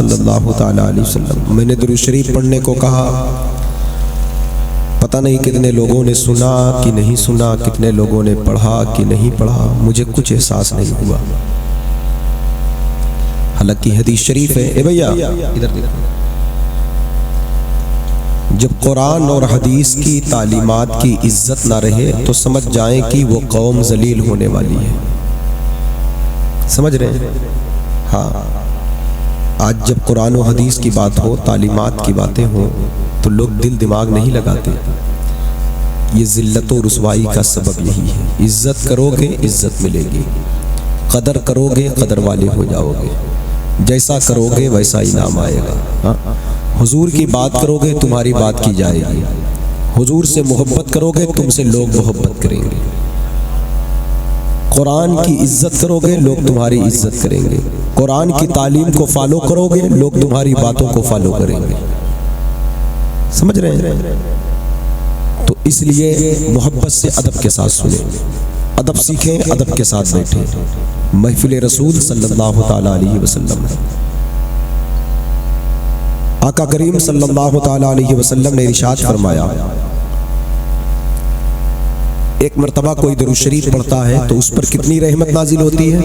सल्लल्लाहु ताला अलैहि वसल्लम। मैंने दुरूद शरीफ पढ़ने को कहा, पता नहीं कितने लोगों ने सुना कि नहीं सुना, कितने लोगों ने पढ़ा कि नहीं पढ़ा, मुझे कुछ एहसास नहीं हुआ। हालांकि हदीस शरीफ है। ए भैया इधर देखो, जब कुरान और हदीस की तालीमात की इज्जत ना रहे तो समझ जाएं कि वो कौम जलील होने वाली है। समझ रहे हैं? हाँ, आज जब कुरान और हदीस की बात हो, तालीमात की बातें हो, तो लोग दिल दिमाग नहीं लगाते। ये जिल्लत और रुसवाई का सबब यही है। इज्जत करोगे इज्जत मिलेगी, कदर करोगे कदर वाले हो जाओगे, जैसा करोगे वैसा इनाम आएगा। हाँ? हुजूर की बात करोगे तुम्हारी बात की जाएगी, हुजूर से मोहब्बत करोगे तुमसे लोग मोहब्बत करेंगे, कुरान की इज्जत करोगे लोग तुम्हारी इज्जत करेंगे, कुरान की तालीम को फॉलो करोगे लोग तुम्हारी बातों को फॉलो करेंगे। समझ रहे हैं? तो इसलिए मोहब्बत से अदब के साथ सुने, अदब सीखें, अदब के साथ बैठें। महफिल रसूल सल्लल्लाहु ताला अलैहि वसल्लम है। आका करीम सल्लल्लाहु ताला अलैहि वसल्लम ने इरशाद फरमाया, एक मर्तबा कोई दुरूद शरीफ पढ़ता है तो उस पर कितनी रहमत नाजिल होती है।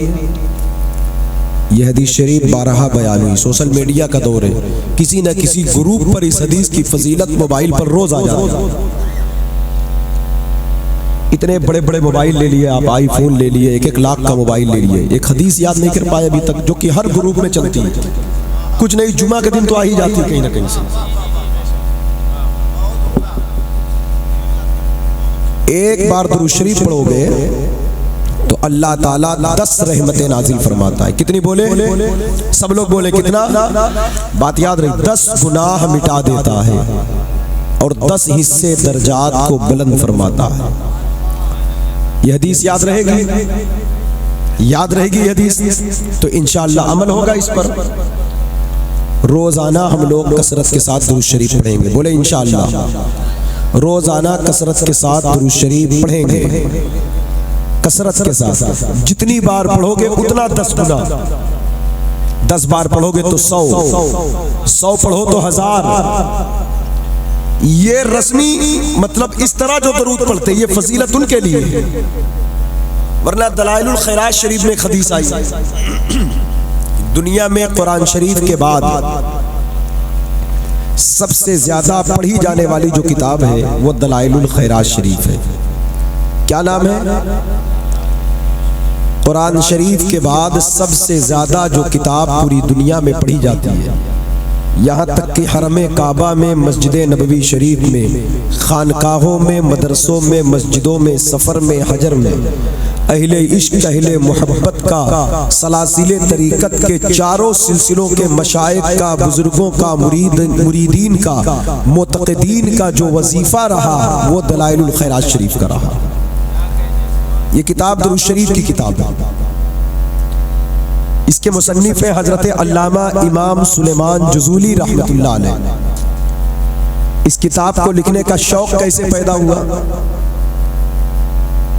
यह हदीस शरीफ 12 बयान हुई। सोशल मीडिया का दौर है, किसी न किसी ग्रुप पर इस हदीस की फजीलत मोबाइल पर रोज आ जाती है। इतने बड़े बड़े मोबाइल ले लिए आप, आईफोन ले लिए, 1-1 लाख का मोबाइल ले लिए, एक हदीस याद नहीं कर पाए अभी तक, जो कि हर ग्रुप में चलती है। कुछ नहीं, जुमा के दिन तो आ ही जाती है कहीं ना कहीं से। एक बार दुरूद शरीफ पढ़ोगे तो अल्लाह ताला 10 रहमतें नाजिल फरमाता है। कितनी बोले? सब लोग बोले कितना? बात याद रही, 10 गुनाह मिटा देता है और 10 हिस्से दर्जात को बुलंद फरमाता है। यह हदीस याद रहेगी, याद रहेगी यह हदीस, तो इंशाअल्लाह अमल होगा इस पर। रोजाना हम लोग कसरत के साथ दुरूद शरीफ पढ़ेंगे। बोले इंशाअल्लाह रोजाना कसरत के साथ दुरूद शरीफ पढ़ेंगे। कसरत के साथ जितनी बार पढ़ोगे उतना 10 गुना। 10 बार पढ़ोगे तो 100 पढ़ो तो 1000। ये रस्मी मतलब इस तरह जो दरूद पढ़ते ये फजीलत उनके लिए है, वरना दलाइलुल खैरात शरीफ में हदीस आई, दुनिया में कुरान शरीफ के बाद सबसे ज्यादा पढ़ी जाने वाली जो किताब है वो दलाइलुल खैरात शरीफ है। क्या नाम है? कुरान शरीफ के बाद सबसे ज्यादा जो किताब पूरी दुनिया में पढ़ी जाती है, यहाँ तक कि हरमे काबा में, मस्जिद नबवी शरीफ में, खानकाहों में, मदरसों में, मस्जिदों में, सफ़र में, हजर में, अहले इश्क, अहले मोहब्बत का, सलासिले तरीक़त के चारों सिलसिलों के मशाइख का, बुजुर्गों का, मुरीदीन का, मुतक़दीन का जो वजीफ़ा रहा वो दलाइलुल खैरात शरीफ का रहा। ये किताब दुरूद शरीफ की किताब है। इसके मुसन्निफ है हजरत अल्लामा इमाम सुलेमान जुज़ूली रहमतुल्लाह अलैह। इस किताब को लिखने का शौक कैसे पैदा हुआ?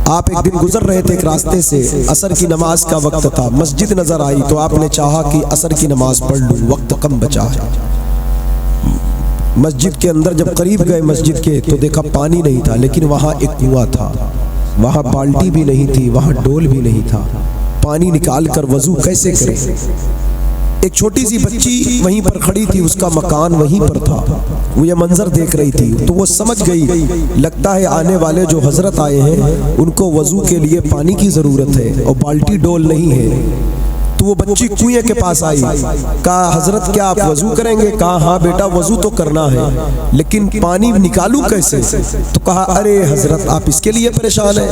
आप एक दिन गुजर रहे थे एक रास्ते से, असर की नमाज का वक्त था, मस्जिद नजर आई तो आपने चाहा कि असर की नमाज पढ़ लूं, वक्त कम बचा है। मस्जिद के अंदर जब करीब गए मस्जिद के तो देखा पानी नहीं था, लेकिन वहाँ एक कुआं था, वहाँ बाल्टी भी नहीं थी, वहाँ डोल भी नहीं था। पानी निकाल कर वजू कैसे करें? एक छोटी सी बच्ची वहीं पर खड़ी थी, उसका मकान वहीं पर था, वो ये मंजर देख रही थी तो वो समझ गई, लगता है आने वाले जो हजरत आए हैं उनको वजू के लिए पानी की ज़रूरत है और बाल्टी डोल नहीं है। तो वो बच्ची कुएं के पास आई, कहा हजरत क्या आप वजू करेंगे? कहा हाँ बेटा वजू तो करना है, लेकिन पानी निकालूं कैसे? तो कहा अरे हजरत आप इसके लिए परेशान है?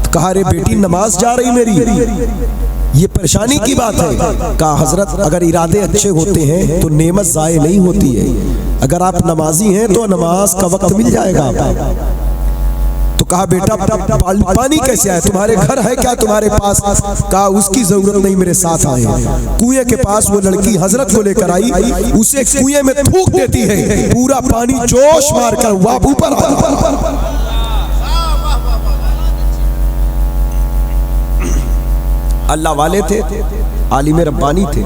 तो कहा अरे बेटी नमाज जा रही मेरी, ये परेशानी की बात है। कहा हजरत अगर इरादे अच्छे होते हैं तो नेमत ज़ाये नहीं होती है, अगर आप नमाजी हैं तो नमाज का वक्त मिल जाएगा आपको। तो कहा बेटा पानी कैसे आया? तुम्हारे घर है क्या तुम्हारे पास? कहा उसकी जरूरत नहीं, मेरे साथ आए हैं। कुएं के पास वो लड़की हजरत को लेकर आई, उसे कुएं में थूक देती है, पूरा पानी जोश मारकर वाप ऊपर। अल्लाह वाले थे, आलिम रब्बानी थे,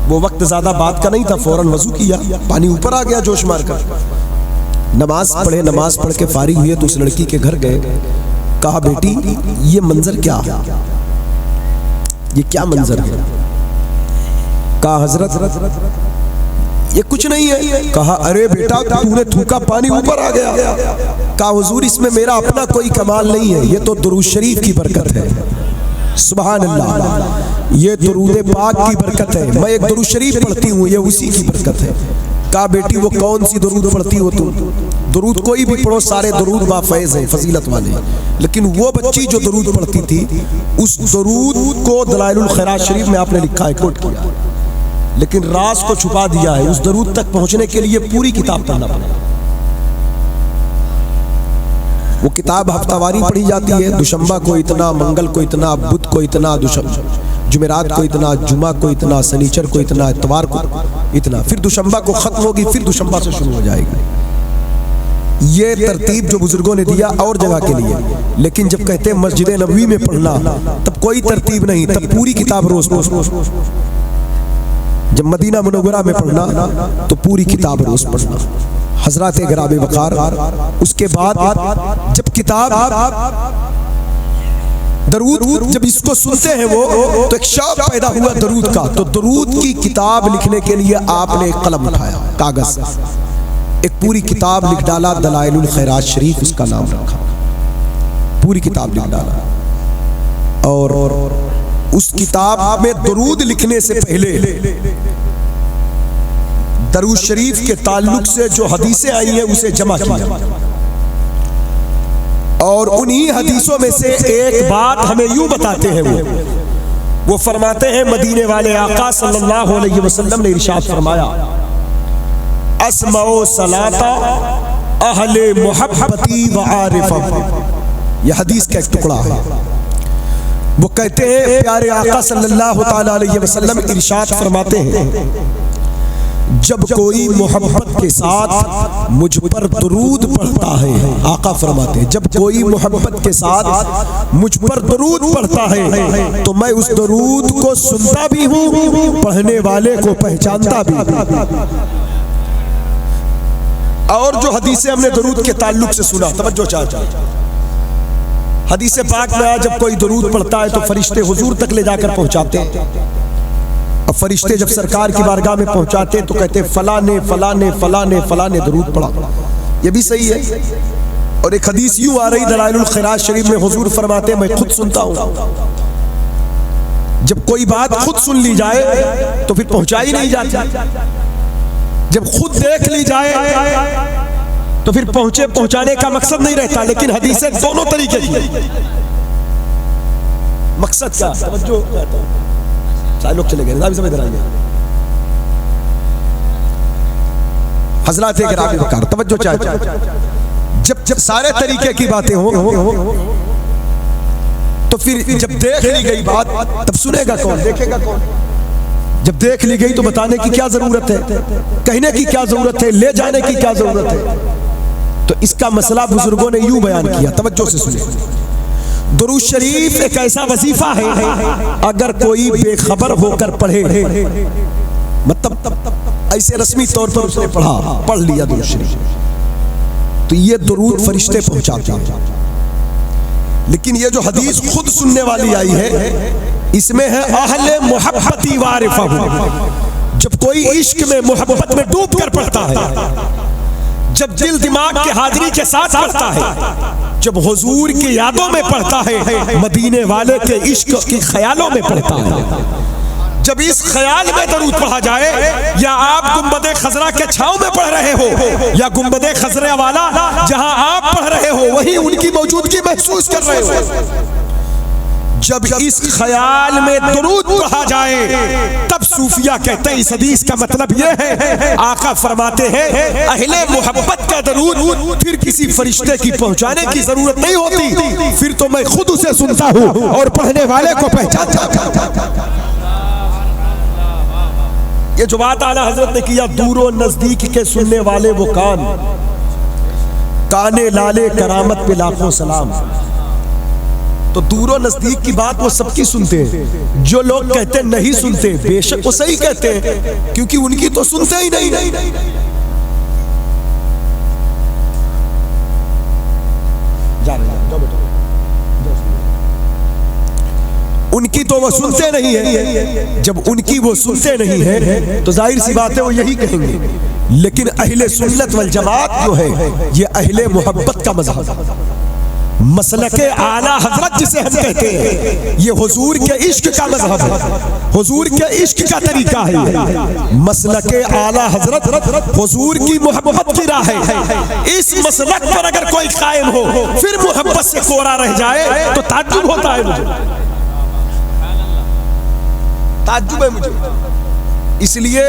वो वक्त ज्यादा बात का नहीं था, फौरन वजू किया, पानी ऊपर आ गया जोश मारकर। नमाज पढ़े, नमाज पढ़ के फारिग हुए तो उस लड़की के घर गए। कहा बेटी ये मंजर क्या है, ये क्या मंजर है? कहा हजरत ये कुछ नहीं है। कहा अरे बेटा तूने थूका पानी ऊपर आ गया। कहा हुजूर इसमें मेरा अपना कोई कमाल नहीं है, ये तो दुरूद शरीफ की बरकत है। सुभान अल्लाह, ये दुरूद पाक की बरकत है। मैं एक दुरूद शरीफ पढ़ती हूँ, ये उसी की बरकत है। कहा बेटी वो कौन सी दुरूद पढ़ती हो तुम? दुरूद कोई भी पढ़ो, सारे दुरूद बाफैज़ हैं, फजीलत वाले। लेकिन वो बच्ची जो दुरूद पढ़ती थी, उस दुरूद को दलाइलुल खैरात शरीफ में आपने लिखा है, कोट किया, लेकिन राज को छुपा दिया है। उस दरूद तक पहुंचने के लिए पूरी किताब पढ़ना पड़ेगा। वो किताब हफ्तावारी पढ़ी जाती है, दुशंबा को इतना, मंगल को इतना, बुध को इतना, जुमेरात को इतना, जुमा को इतना, शनीचर को इतना, इतवार को इतना, फिर दुशंबा को खत्म होगी, फिर दुशंबा से शुरू हो जाएगी। ये तरतीब जो बुजुर्गों ने दिया और जगह के लिए, लेकिन जब कहते हैं मस्जिद नबवी में पढ़ना, तब कोई तरतीब नहीं, तब पूरी किताब रोज रोज। जब मदीना मुनव्वरा में पढ़ना तो पूरी किताब रोज पढ़ना। हजरत गिराम वक़ार, उसके बाद जब किताब दरूद, जब इसको सुनते हैं वो तो एक शौक पैदा हुआ दरूद का। तो दरूद की किताब लिखने के लिए आपने एक कलम उठाया, कागज, एक पूरी किताब लिख डाला, दलाइलुल खैरात शरीफ उसका नाम रखा, पूरी किताब लिख डाला। और उस किताब में दरूद लिखने से पहले दरूद शरीफ के ताल्लुक से जो हदीसें आई हैं उसे जमा किया, और उन्हीं हदीसों में से एक बात हमें यूं बताते हैं, वो फरमाते हैं मदीने वाले आका सल्लल्लाहु अलैहि वसल्लम ने इरशाद फरमाया, अस्माओ सलाता अहले मुहब्बती व आरिफा। यह हदीस का एक टुकड़ा है। वो कहते हैं प्यारे आका सल्लल्लाहु ताला अलैहि वसल्लम इरशाद फरमाते हैं, जब कोई मोहब्बत के साथ मुझ पर दरूद पढ़ता है, आका फरमाते हैं जब कोई मोहब्बत के साथ मुझ पर दरूद पढ़ता है तो मैं उस दरूद को सुनता भी हूँ, पढ़ने वाले को पहचानता भी। और जो हदीसें हमने दरूद के ताल्लुक से सुना, तवज्जो चाहता, हदीस पाक में जब कोई दरूद पढ़ता है तो फरिश्ते हुजूर तक ले जाकर पहुंचाते हैं, और फरिश्ते जब सरकार की बारगाह में पहुंचाते तो कहते हैं फलाने फलाने फलाने फलाने दरूद पढ़ा। ये भी सही है। और एक हदीस यूं आ रही दलाइलुल खैरात शरीफ में, हुजूर फरमाते हैं मैं खुद सुनता हूं। जब कोई बात खुद सुन ली जाए तो फिर पहुंचाई नहीं जाती, जब खुद देख ली जाए तो फिर पहुंचाने का मकसद नहीं रहता। लेकिन हदीसें दोनों तरीके की, मकसद क्या, समझो, सारे लोग चले गए, सब इधर आ गए। हजरत गिराम वक़ार, तवज्जो चाहिए। जब सारे तरीके की बातें हो तो फिर जब देख ली गई बात तब सुनेगा कौन, देखेगा कौन? जब देख ली गई तो बताने की क्या जरूरत है, कहने की क्या जरूरत है, ले जाने की क्या जरूरत है? तो इसका मसला बुजुर्गों ने यूं बयान किया, तवज्जो से सुने। दुरूद शरीफ एक ऐसा वजीफा है, अगर कोई बेखबर होकर पढ़े, मतलब ऐसे रस्मी तौर पर उसने पढ़ लिया दुरूद शरीफ, तो ये दुरूद फरिश्ते पहुंचाते हैं। लेकिन ये जो हदीस खुद सुनने वाली आई है, इसमें है अहले मुहब्बती वारिफा। जब कोई इश्क में, मोहब्बत में डूब कर पढ़ता है, जब दिल दिमाग के हाजिरी के साथ पढ़ता है, जब हुजूर की यादों में पढ़ता है, मदीने वाले के इश्क की ख्यालों में पढ़ता है, जब इस ख्याल में दरूद पढ़ा जाए, या आप गुंबदे खजरा के छांव में पढ़ रहे हो या गुंबदे खजरा वाला जहां आप पढ़ रहे हो वहीं उनकी मौजूदगी महसूस कर रहे हो, जब इस ख्याल में दरूद पढ़ा जाए तब सूफिया कहते हैं इस हदीस का मतलब ये है, आका फरमाते हैं अहले मोहब्बत का दरूद फिर किसी फरिश्ते की पहुंचाने की जरूरत नहीं होती, फिर तो मैं खुद उसे सुनता हूं और पढ़ने वाले को पहचानता। ये जो बात आला हजरत ने किया, दूरो नजदीक के सुनने वाले वो काने लाले करामत पे लाखों सलाम। तो दूरों नजदीक की बात वो सबकी सुनते हैं। जो लोग कहते हैं नहीं सुनते, बेशक वो सही कहते हैं, क्योंकि उनकी तो सुनते ही नहीं। उनकी तो वो सुनते नहीं है। जब उनकी वो सुनते नहीं है तो जाहिर सी बात है वो यही कहेंगे। लेकिन अहले सुन्नत वल जमात जो है ये अहले मोहब्बत का मज़हब, मसलके आला हजरत जिसे हम कहते हैं, ये हुजूर के इश्क का मज़हब है, हुजूर के इश्क का तरीका है। मसलके आला हजरत हुजूर की मोहब्बत की राह है। इस मसलक पर अगर कोई कायम हो फिर मोहब्बत से कोरा रह जाए तो ताज्जुब होता है मुझे, ताज्जुब है मुझे। इसलिए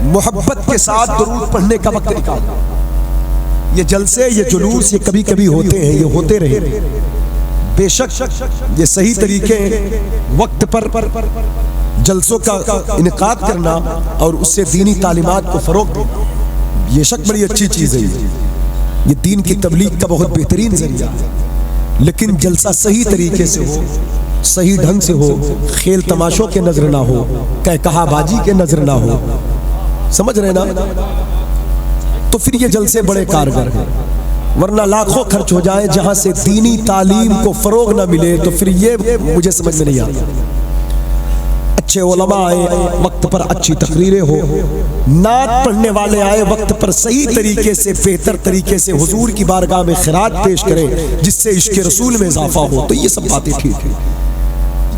मोहब्बत के साथ दुरूद पढ़ने का वक्त निकालो। ये जलसे, ये जुलूस, ये कभी कभी होते हैं, ये होते रहे, बेशक ये सही तरीके वक्त पर जलसों का इनकाद करना और उससे दीनी तालीमात को फरोग देना, ये शक बड़ी अच्छी चीज़ है। ये दीन की तबलीग का बहुत बेहतरीन जरिया है। लेकिन जलसा सही तरीके से हो, सही ढंग से हो, खेल तमाशों के नजर ना हो, कहकहाबाजी के नजर ना हो, समझ रहे ना, तो फिर ये जलसे बड़े कारगर हैं। वरना लाखों खर्च हो जाए, जहां से दीनी तालीम को फरोग ना मिले तो फिर ये मुझे समझ में नहीं आता। अच्छे उलमा आए वक्त पर, अच्छी तकरीरें हो, नात पढ़ने वाले आए वक्त पर, सही तरीके से बेहतर तरीके से हुजूर की बारगाह में खिरात पेश करें जिससे इश्क़ रसूल में इजाफा हो, तो ये सब बातें ठीक है।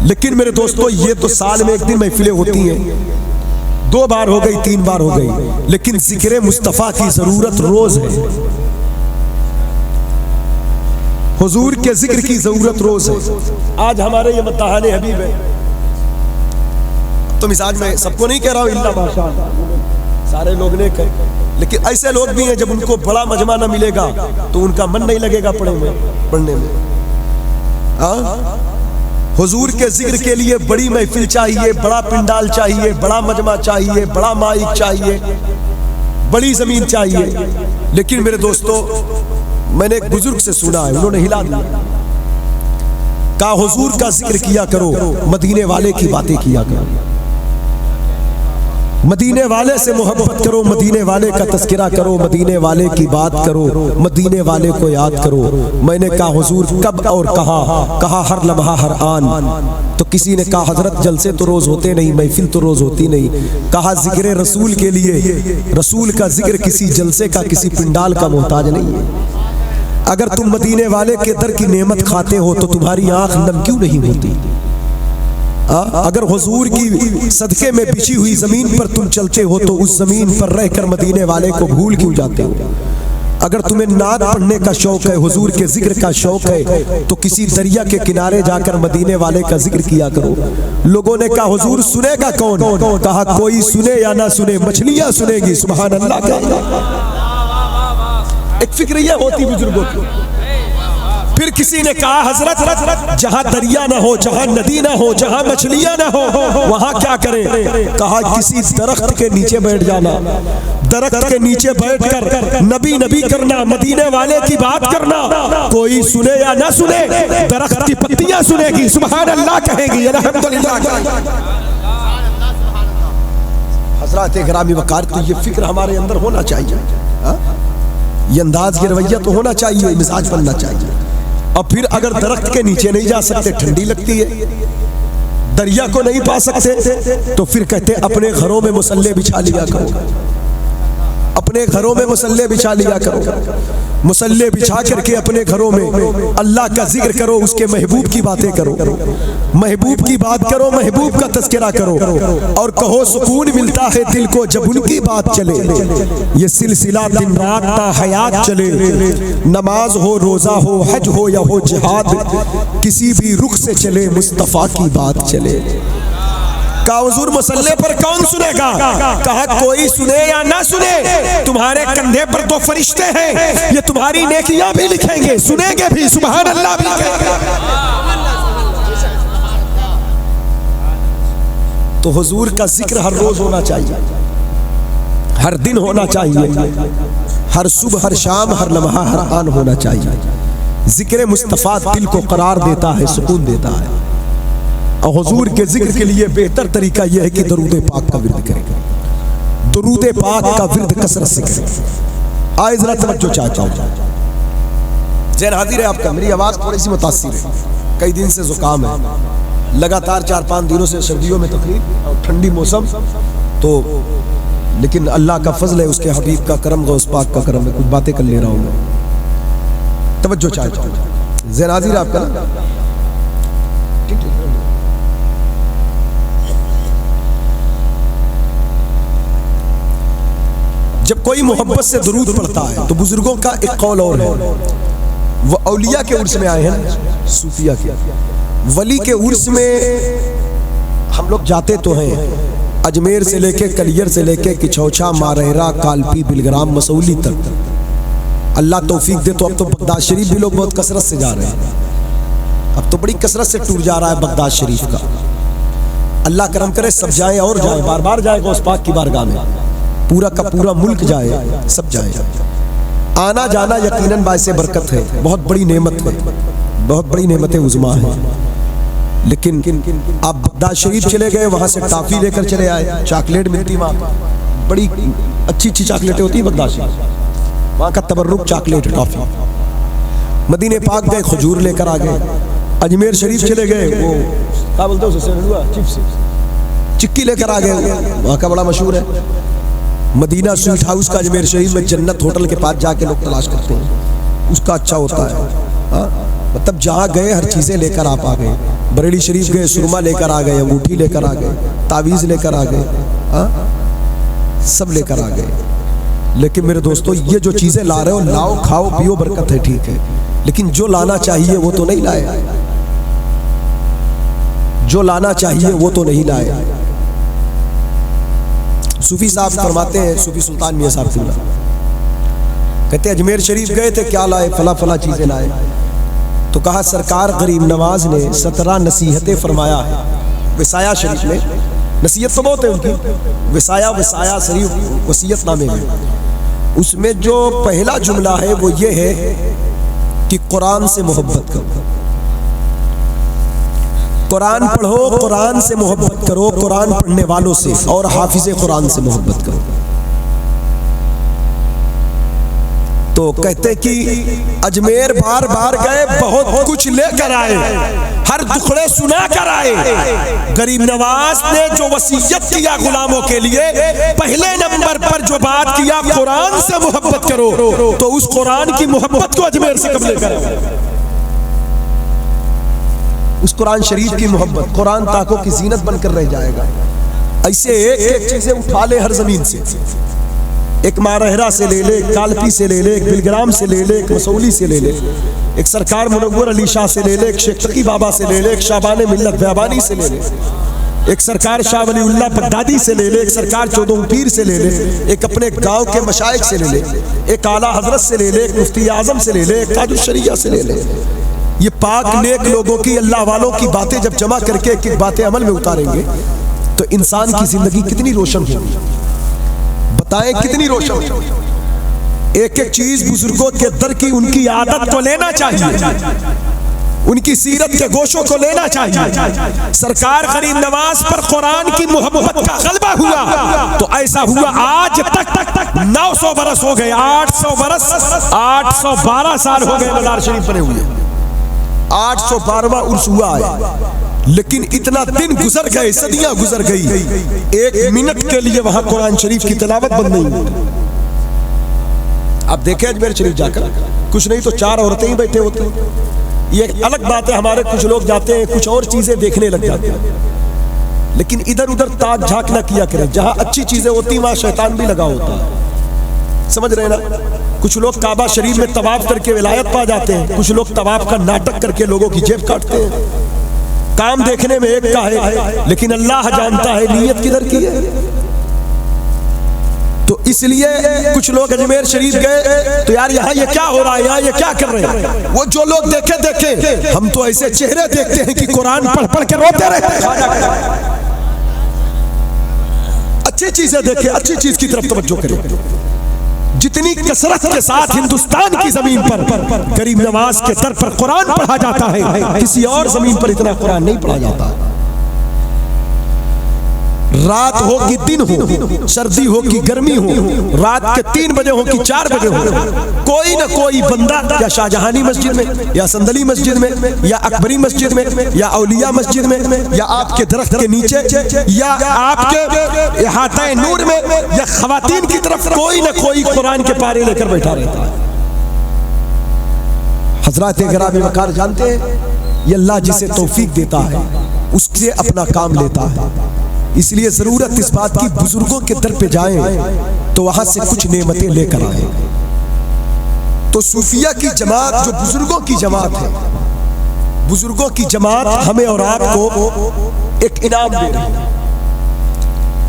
लेकिन मेरे दोस्तों, ये तो साल में एक दिन महफिलें होती हैं, 2 बार हो गई, 3 बार हो गई, लेकिन जिक्र मुस्तफ़ा की जरूरत रोज है, हुजूर के जिक्र की जरूरत रोज है। आज हमारे ये मताहाने हबीब है, तो मिजाज में सबको नहीं कह रहा हूं, इल्ला माशाअल्लाह सारे लोग ने कह, लेकिन ऐसे लोग भी हैं जब उनको बड़ा मजमा ना मिलेगा तो उनका मन नहीं लगेगा पढ़ने में। हुजूर के जिक्र के लिए बड़ी महफिल चाहिए, बड़ा पिंडाल चाहिए, बड़ा मजमा चाहिए, बड़ा माइक चाहिए, बड़ी जमीन चाहिए। लेकिन मेरे दोस्तों, मैंने एक बुजुर्ग से सुना है, उन्होंने हिला दिया, कहा हुजूर का जिक्र किया करो, मदीने वाले की बातें किया करो, मदीने वाले से मोहब्बत करो, मदीने वाले का तज़किरा करो, मदीने वाले की बात करो, मदीने वाले को याद करो। मैंने कहा हुजूर कब और कहा हर लम्हा हर आन। तो किसी ने कहा हजरत जलसे तो रोज होते नहीं, महफिल तो रोज होती नहीं। कहा जिक्र रसूल के लिए, रसूल का जिक्र किसी जलसे का, किसी पिंडाल का मोहताज नहीं है। अगर तुम मदीने वाले के दर की नेमत खाते हो तो तुम्हारी आंख नम क्यों नहीं होती? अगर हुजूर की सदके में बिछी हुई जमीन पर तुम चलते हो तो उस जमीन पर रहकर मदीने वाले को भूल क्यों जाते हो? अगर तुम्हें नात पढ़ने का शौक है, हुजूर के जिक्र का शौक है, तो किसी दरिया के किनारे जाकर मदीने वाले का जिक्र किया करो। लोगों ने कहा हुजूर सुनेगा कौन? कहा कोई सुने या ना सुने, मछलियां सुनेगी। सुभान अल्लाह। एक फिक्र यह होती बुजुर्गों की। फिर किसी ने कहा हजरत जहां दरिया ना हो, जहां नदी ना हो, जहां मछलियां ना हो, वहां क्या करें? कहा किसी दरख्त के नीचे बैठ जाना, दरख्त के नीचे बैठकर नबी नबी करना, मदीने वाले की बात करना। कोई सुने या ना सुने, दरख्त की पत्तियां सुनेगी, सुभान अल्लाह कहेगी, अल्हम्दुलिल्लाह। हजरत गिरामी वकार, तो ये फिक्र हमारे अंदर होना चाहिए, ये अंदाज, ये रवैया तो होना चाहिए, मिजाज बनना चाहिए। और फिर अगर दरख्त के नीचे नहीं जा सकते, ठंडी लगती है, दरिया को नहीं पा सकते, तो फिर कहते अपने घरों में मुसल्ले बिछा लिया करो, अपने घरों में मुसल्ले बिछा लिया करो। मुसल्ले बिछा करके अपने घरों में अल्लाह का जिक्र करो, उसके महबूब की बातें करो, महबूब की बात करो, महबूब का तज़किरा करो, और कहो सुकून मिलता है दिल को जब उनकी बात चले। ये सिलसिला दिन रात ता हयात चले, नमाज हो, रोजा हो, हज हो या हो जिहाद, किसी भी रुख से चले, मुस्तफ़ा की बात चले। कहा हुजूर मुसल्ले पर कौन सुनेगा? कहा कोई सुने या ना सुने, तुम्हारे कंधे पर तो फरिश्ते हैं, ये तुम्हारी नेकियां भी लिखेंगे, सुनेंगे भी, सुभान अल्लाह भी कहेंगे। तो हुजूर का जिक्र हर रोज होना चाहिए, हर दिन होना चाहिए, हर सुबह, हर शाम, हर लम्हा, हर आन होना चाहिए। जिक्र मुस्तफ़ा दिल को करार देता है, सुकून देता है। और हुजूर के जिक्र के लिए बेहतर तरीका यह है कि दरूद पाक का विर्द करें, दरूद पाक का विर्द कसरत से करें। आए जरा तवज्जो चाहता हूँ, जैन हाजिर है आपका। मेरी आवाज़ थोड़ी सी मुतासिर है, कई दिन से जुकाम है, लगातार 4-5 दिनों से सर्दियों में तकलीफ और ठंडी मौसम, तो लेकिन अल्लाह का फजल है, उसके हबीब का करम, गौस पाक का करम है, कुछ बातें कर ले रहा हूँ मैं। तवज्जो चाहता हूँ, जैन हाजिर है आपका ना। जब कोई मोहब्बत से दरूद पढ़ता है तो बुजुर्गों का एक कौल और है, वो औलिया के उर्स में आए हैं, सूफिया के वली के उर्स में हम लोग जाते तो हैं, अजमेर से लेके कलियर से लेके किछौछा, मारहरा, कालपी, बिलग्राम, मसौली तक। अल्लाह तौफीक दे तो अब तो बगदाद शरीफ भी लोग बहुत कसरत से जा रहे हैं, अब तो बड़ी कसरत से टूर जा रहा है बगदाद शरीफ का। अल्लाह करम करे सब जाए और जाए, बार बार जाए गौस पाक की बारगाह में, पूरा का पूरा मुल्क जाए, सब जाए। आना जाना यकीनन बाइसे बरकत है, बहुत बड़ी नेमत है, बहुत बड़ी नेमत उज़्मा है। लेकिन आप बगदाद शरीफ चले गए, वहाँ से टॉफ़ी लेकर चले आए, चॉकलेट मिलती वहाँ, बड़ी अच्छी अच्छी चॉकलेटें होती हैं बगदाद शरीफ, वहाँ का तबर्रुक चॉकलेट, टॉफ़ी। मदीने पाक गए, खजूर लेकर आ गए। अजमेर शरीफ चले गए, वो क्या बोलते हैं उसे, चिप्स, चिक्की लेकर आ गए, वहाँ का बड़ा मशहूर है। मदीना स्वीट हाउस का अजमेर शरीफ में जन्नत होटल के पास जाके लोग तलाश करते हैं, उसका अच्छा होता है। मतलब जहाँ गए हर चीज़ें लेकर आप आ गए। बरेली शरीफ गए, सुरमा लेकर आ गए, अंगूठी लेकर आ गए, तावीज़ लेकर आ गए, सब लेकर आ गए। लेकिन मेरे दोस्तों, ये जो चीज़ें ला रहे हो, लाओ, खाओ, पियो, बरकत है, ठीक है, लेकिन जो लाना चाहिए वो तो नहीं लाए, जो लाना चाहिए वो तो नहीं लाए। सूफी साहब फरमाते हैं, सूफी सुल्तान मियां साहब किबला कहते अजमेर शरीफ गए थे, क्या लाए, फला फला चीज़ें लाए। तो कहा सरकार गरीब नवाज ने 17 नसीहतें फरमाया है विसाया शरीफ में। नसीहत तो बहुत है उनकी, विसाया शरीफ वसीयतनामे में, उसमें जो पहला जुमला है वो ये है कि कुरान से मोहब्बत करो, कुरान पढ़ो, कुरान से मोहब्बत करो, कुरान पढ़ने वालों से और हाफिज़े कुरान से मोहब्बत करो। तो कहते कि अजमेर बार बार गए, बहुत कुछ लेकर आए, हर दुखड़े सुना कर आए। गरीब नवाज ने जो वसीयत किया गुलामों के लिए, पहले नंबर पर जो बात किया, कुरान से मोहब्बत करो, तो उस कुरान की मोहब्बत को अजमेर से कब लेकर आए? उस कुरान शरीफ की मोहब्बत, कुरान ताकों की जीनत बनकर रह जाएगा। ऐसे एक एक चीजें उठा ले हर जमीन से, एक मारहरा से ले ले, एक कालपी से ले ले, एक बिलग्राम से ले ले, एक मसौली से ले ले, एक सरकार मुनव्वर अली शाह से ले ले, एक शेख तकी बाबा से ले ले, एक शाबान मिल्लत ब्याबानी से ले ले, एक सरकार शाह वलीउल्लाह बगदादी से ले ले, एक सरकार चौदह पीर से ले ले, एक अपने गांव के मशाइख से ले ले, एक आला हजरत से ले ले, एक मुफ्ती आजम से ले ले, एक ताजुश शरिया से ले ले। ये पाक नेक लोगों की, अल्लाह वालों की बातें जब जमा करके एक एक बातें अमल में उतारेंगे तो इंसान की जिंदगी कितनी रोशन होगी, बताएं कितनी रोशन। एक एक चीज बुजुर्गों के दर की, उनकी आदत को लेना चाहिए, उनकी सीरत के गोशों को लेना चाहिए। सरकार गरीब नवाज पर कुरान की मोहब्बत का गलबा हुआ तो ऐसा हुआ आज तक 900 बरस हो गए, 800 बरस, 812 साल हो गए मज़ार शरीफ बने हुए, 812वां उर्स हुआ है। लेकिन इतना दिन गुजर गए, सदियां गुजर गई, एक मिनट के लिए वहां कुरान शरीफ की तिलावत बंद नहीं हुई। आप देखें अजमेर शरीफ जाकर, कुछ नहीं तो 4 औरतें ही बैठे होते हैं। ये एक अलग बात है, हमारे कुछ लोग जाते हैं, कुछ और चीजें देखने लग जाते हैं, लेकिन इधर उधर ताक झांक ना किया करें। जहां अच्छी चीजें होती वहां शैतान भी लगा होता है, समझ रहे ना। कुछ लोग काबा शरीफ में तवाफ करके विलायत पा जाते हैं, कुछ लोग तवाफ का नाटक करके लोगों की जेब काटते हैं। काम देखने में एक का है, लेकिन अल्लाह जानता है नीयत किधर की है। तो इसलिए कुछ लोग अजमेर शरीफ गए तो यार यहाँ ये क्या हो रहा है, यहाँ ये क्या कर रहे हैं। वो जो लोग देखे, हम तो ऐसे चेहरे देखते हैं कि कुरान पढ़ पढ़ के रोते रहते हैं। अच्छी चीजें देखें, अच्छी चीज की तरफ तवज्जो करें। जितनी कसरत के साथ हिंदुस्तान की जमीन पर गरीब नवाज के दर पर कुरान पढ़ा जाता है, किसी और जमीन पर इतना कुरान नहीं पढ़ा जाता। रात हो कि दिन हो, सर्दी हो कि गर्मी हो, रात के 3 बजे हो कि 4 बजे हो, कोई ना कोई बंदा या शाहजहानी मस्जिद में या संदली मस्जिद में या अकबरी मस्जिद में या औलिया मस्जिद में या आपके दरख्त के नीचे या आपके इहाते नूर में या खवातीन की तरफ कोई ना कोई कुरान के पारे लेकर बैठा रहता है। हजरात गिरामी वक़ार जानते हैं, ये अल्लाह जिसे तौफीक देता है उससे अपना काम लेता है। इसलिए जरूरत इस बात की बुजुर्गों के दर पे जाएं तो वहां से कुछ नेमतें लेकर आए। तो सूफिया की जमात जो बुजुर्गों की जमात है, बुजुर्गों की जमात हमें और आपको एक इनाम दे रही है।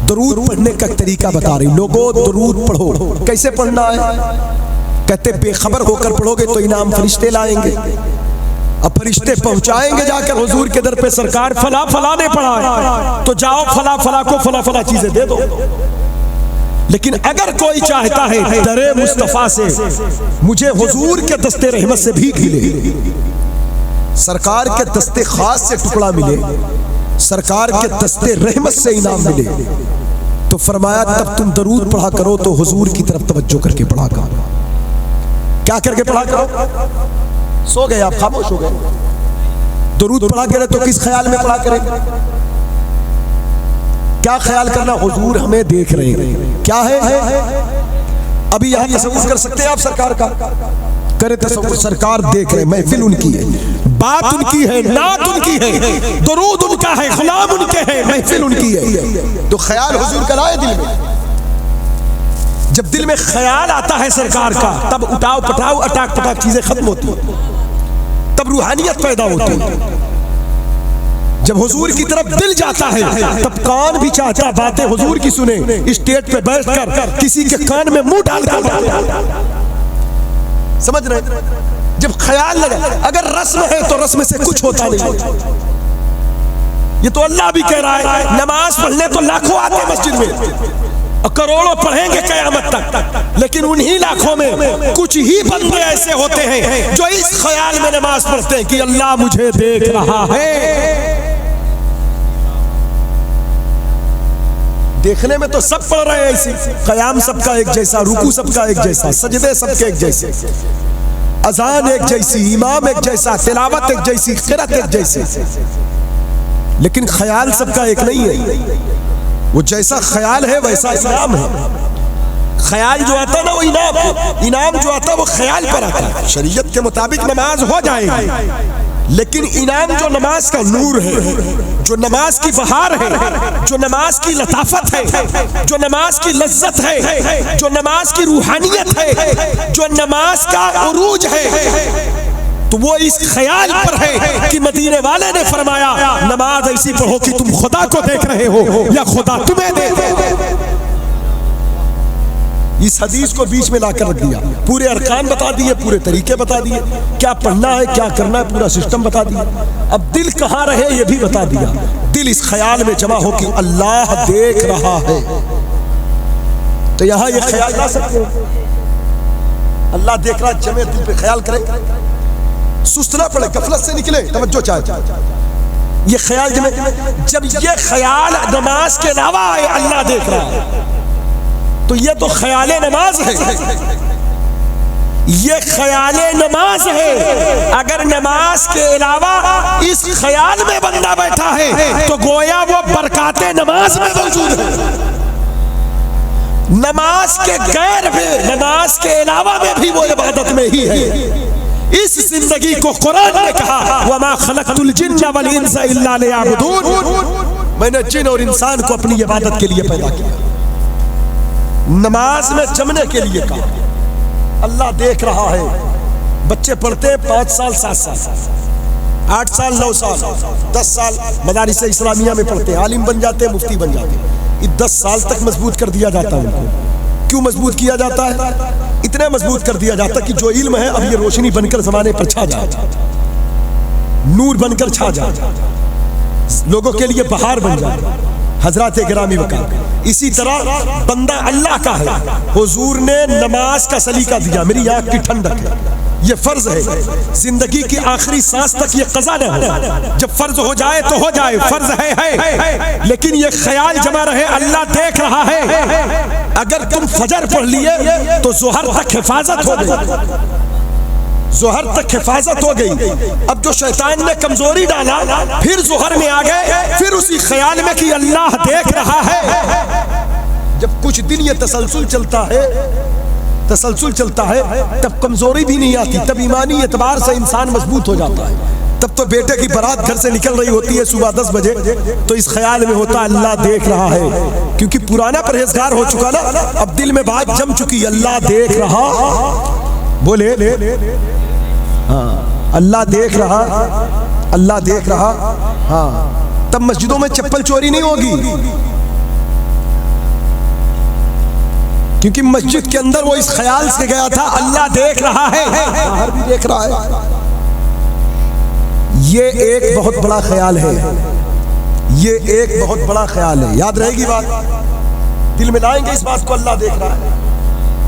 दरूद पढ़ने का तरीका बता रही। लोगों दरूद पढ़ो, कैसे पढ़ना है? कहते बेखबर होकर पढ़ोगे तो इनाम फरिश्ते लाएंगे। अब फरिश्ते पहुंचाएंगे जाकर हुजूर के दर पे, सरकार फला फला ने पढ़ा है तो जाओ फला फला को फला फला चीजें दे दो। लेकिन अगर कोई चाहता है दरे मुस्तफा से मुझे हुजूर के दस्ते रहमत से भीख मिले, सरकार के दस्ते खास से टुकड़ा मिले, सरकार के दस्ते रहमत से इनाम मिले, तो फरमाया तब तुम दरूद पढ़ा करो तो हुजूर की तरफ तवज्जो करके पढ़ा करो। क्या करके पढ़ा करो? सो गए आप, खामोश हो गए। दरूद पढ़ा करे तो किस ख्याल में पढ़ा करें? क्या ख्याल करना? हुजूर हमें देख रहे हैं। क्या है? अभी यहाँ तसव्वुर कर सकते हैं आप सरकार का? करे तसव्वुर, सरकार देख रहे, महफिल उनकी है, बात उनकी है, नात उनकी है, दरूद उनका है, गुलाम उनके हैं, महफिल उनकी है। तो ख्याल हुजूर का लाए दिल में। जब दिल में ख्याल आता है सरकार का, तब उठाओ पटाओ अटाक पटाक चीजें खत्म होती हैं, तब रूहानियत पैदा होती है। जब हुजूर की तरफ दिल जाता है तब कान भी चाहता बातें हुजूर की सुने, स्टेज पे बैठकर किसी के कान में मुंह डालकर। समझ रहे? जब ख्याल लगा, अगर रस्म है तो रस्म से कुछ होता नहीं। ये तो अल्लाह भी कह रहा है, नमाज पढ़ने तो लाखों आते मस्जिद में और करोड़ों पढ़ेंगे कयामत तक, लेकिन उन्हीं लाखों में कुछ ही बंदे ऐसे होते हैं जो इस ख्याल में नमाज पढ़ते हैं कि अल्लाह मुझे देख रहा है। देखने में तो सब पढ़ रहे हैं ऐसी, कयाम सबका एक जैसा, रुकू सबका एक जैसा, सजदे सबके एक जैसे, अजान एक जैसी, इमाम एक जैसा, तिलावत एक जैसी, क़िरात एक जैसी, लेकिन ख्याल सबका एक नहीं है। वो जैसा ख्याल है वैसा इनाम है। ख्याल जो आता ना वो इनाम है, इनाम जो आता वो ख्याल पर आता है। शरीयत के मुताबिक नमाज हो जाएगी, लेकिन इनाम जो नमाज का नूर है, जो नमाज की बहार है, जो नमाज की लताफत है, जो नमाज की लज्जत है, जो नमाज की रूहानियत है, जो नमाज का उरूज है, तो वो इस ख्याल पर है कि मदीने वाले ने फरमाया नमाज ऐसी पढ़ो कि तुम खुदा को देख रहे हो या खुदा तुम्हें देख रहे हो। इस हदीस को बीच में लाकर रख दिया, पूरे अरकान बता दिए, पूरे तरीके बता दिए, क्या पढ़ना है क्या करना है, पूरा सिस्टम बता दिया। अब दिल कहाँ रहे ये भी बता दिया। दिल इस ख्याल में जमा हो कि अल्लाह देख रहा है, तो यहाँ ये ख्याल ला सकते हो अल्लाह देख रहा, जमे दिल पे ख्याल करे, सुस्त ना पड़े, गफलत से निकले, तवज्जो चाहे, ये ख्याल जमे। जब ये ख्याल नमाज के अलावा है अल्लाह देख रहा है, तो ये तो ख्याल नमाज है, ये ख्याल नमाज है। अगर नमाज के अलावा इस ख्याल में बंदा बैठा है तो गोया वो बरकाते नमाज में मौजूद है। नमाज के गैर में, नमाज के अलावा में भी वो इबादत में ही है। इस जिंदगी को कुरान ने कहा वमा खलक़तुल जिन्ना वल इंसा इल्ला लियअबुदून, मैंने जिन और इंसान को अपनी इबादत के लिए पैदा किया। नमाज में जमने के लिए कहा। अल्लाह देख रहा है। बच्चे पढ़ते 5 साल 7 साल 8 साल 9 साल 10 साल मदारिस इस्लामिया में पढ़ते, आलिम बन जाते, मुफ्ती बन जाते। 10 साल तक मजबूत कर दिया जाता है उनको। क्यों मजबूत किया जाता है? इतना मजबूत कर दिया जाता कि जो इल्म है अब ये रोशनी बनकर जमाने पर छा जाए, नूर बनकर छा जाए, लोगों के लिए बहार बन जाए। हजरत गिरामी वकार। इसी तरह बंदा अल्लाह का है, हुजूर ने नमाज का सलीका दिया, मेरी आंख की ठंडक है, ये फर्ज है, जिंदगी की आखिरी सांस तक ये कज़ा न हो, जब फर्ज हो जाए तो हो जाए, फर्ज है। लेकिन ये ख्याल जमा रहे अल्लाह देख रहा है। अगर तुम फजर पढ़ लिए तो जोहर तक हिफाजत हो गई, जोहर तक हिफाजत हो गई। अब जो शैतान ने कमजोरी डाला, फिर जोहर में आ गए, फिर उसी ख्याल में कि अल्लाह देख रहा है। जब कुछ दिन ये तसलसल चलता है, तसलसल चलता है, तब कमजोरी भी नहीं आती, तब ईमानी एतबार से इंसान मजबूत हो जाता है। तब तो बेटे की बारात घर से निकल रही होती है सुबह 10 बजे, तो इस ख्याल में होता अल्लाह देख रहा है, क्योंकि पुराना परहेजगार हो चुका ना, अब दिल में बात जम चुकी, अल्लाह देख रहा, बोले हाँ, अल्लाह देख रहा, अल्लाह देख रहा। हाँ, तब मस्जिदों में चप्पल चोरी नहीं होगी, क्योंकि मस्जिद के अंदर वो इस ख्याल से गया था अल्लाह देख रहा है, बाहर भी देख रहा है। ये एक बहुत बड़ा ख्याल है, ये एक बहुत बड़ा ख्याल है, याद रहेगी बात, दिल में लाएंगे इस बात को, अल्लाह देख रहा है,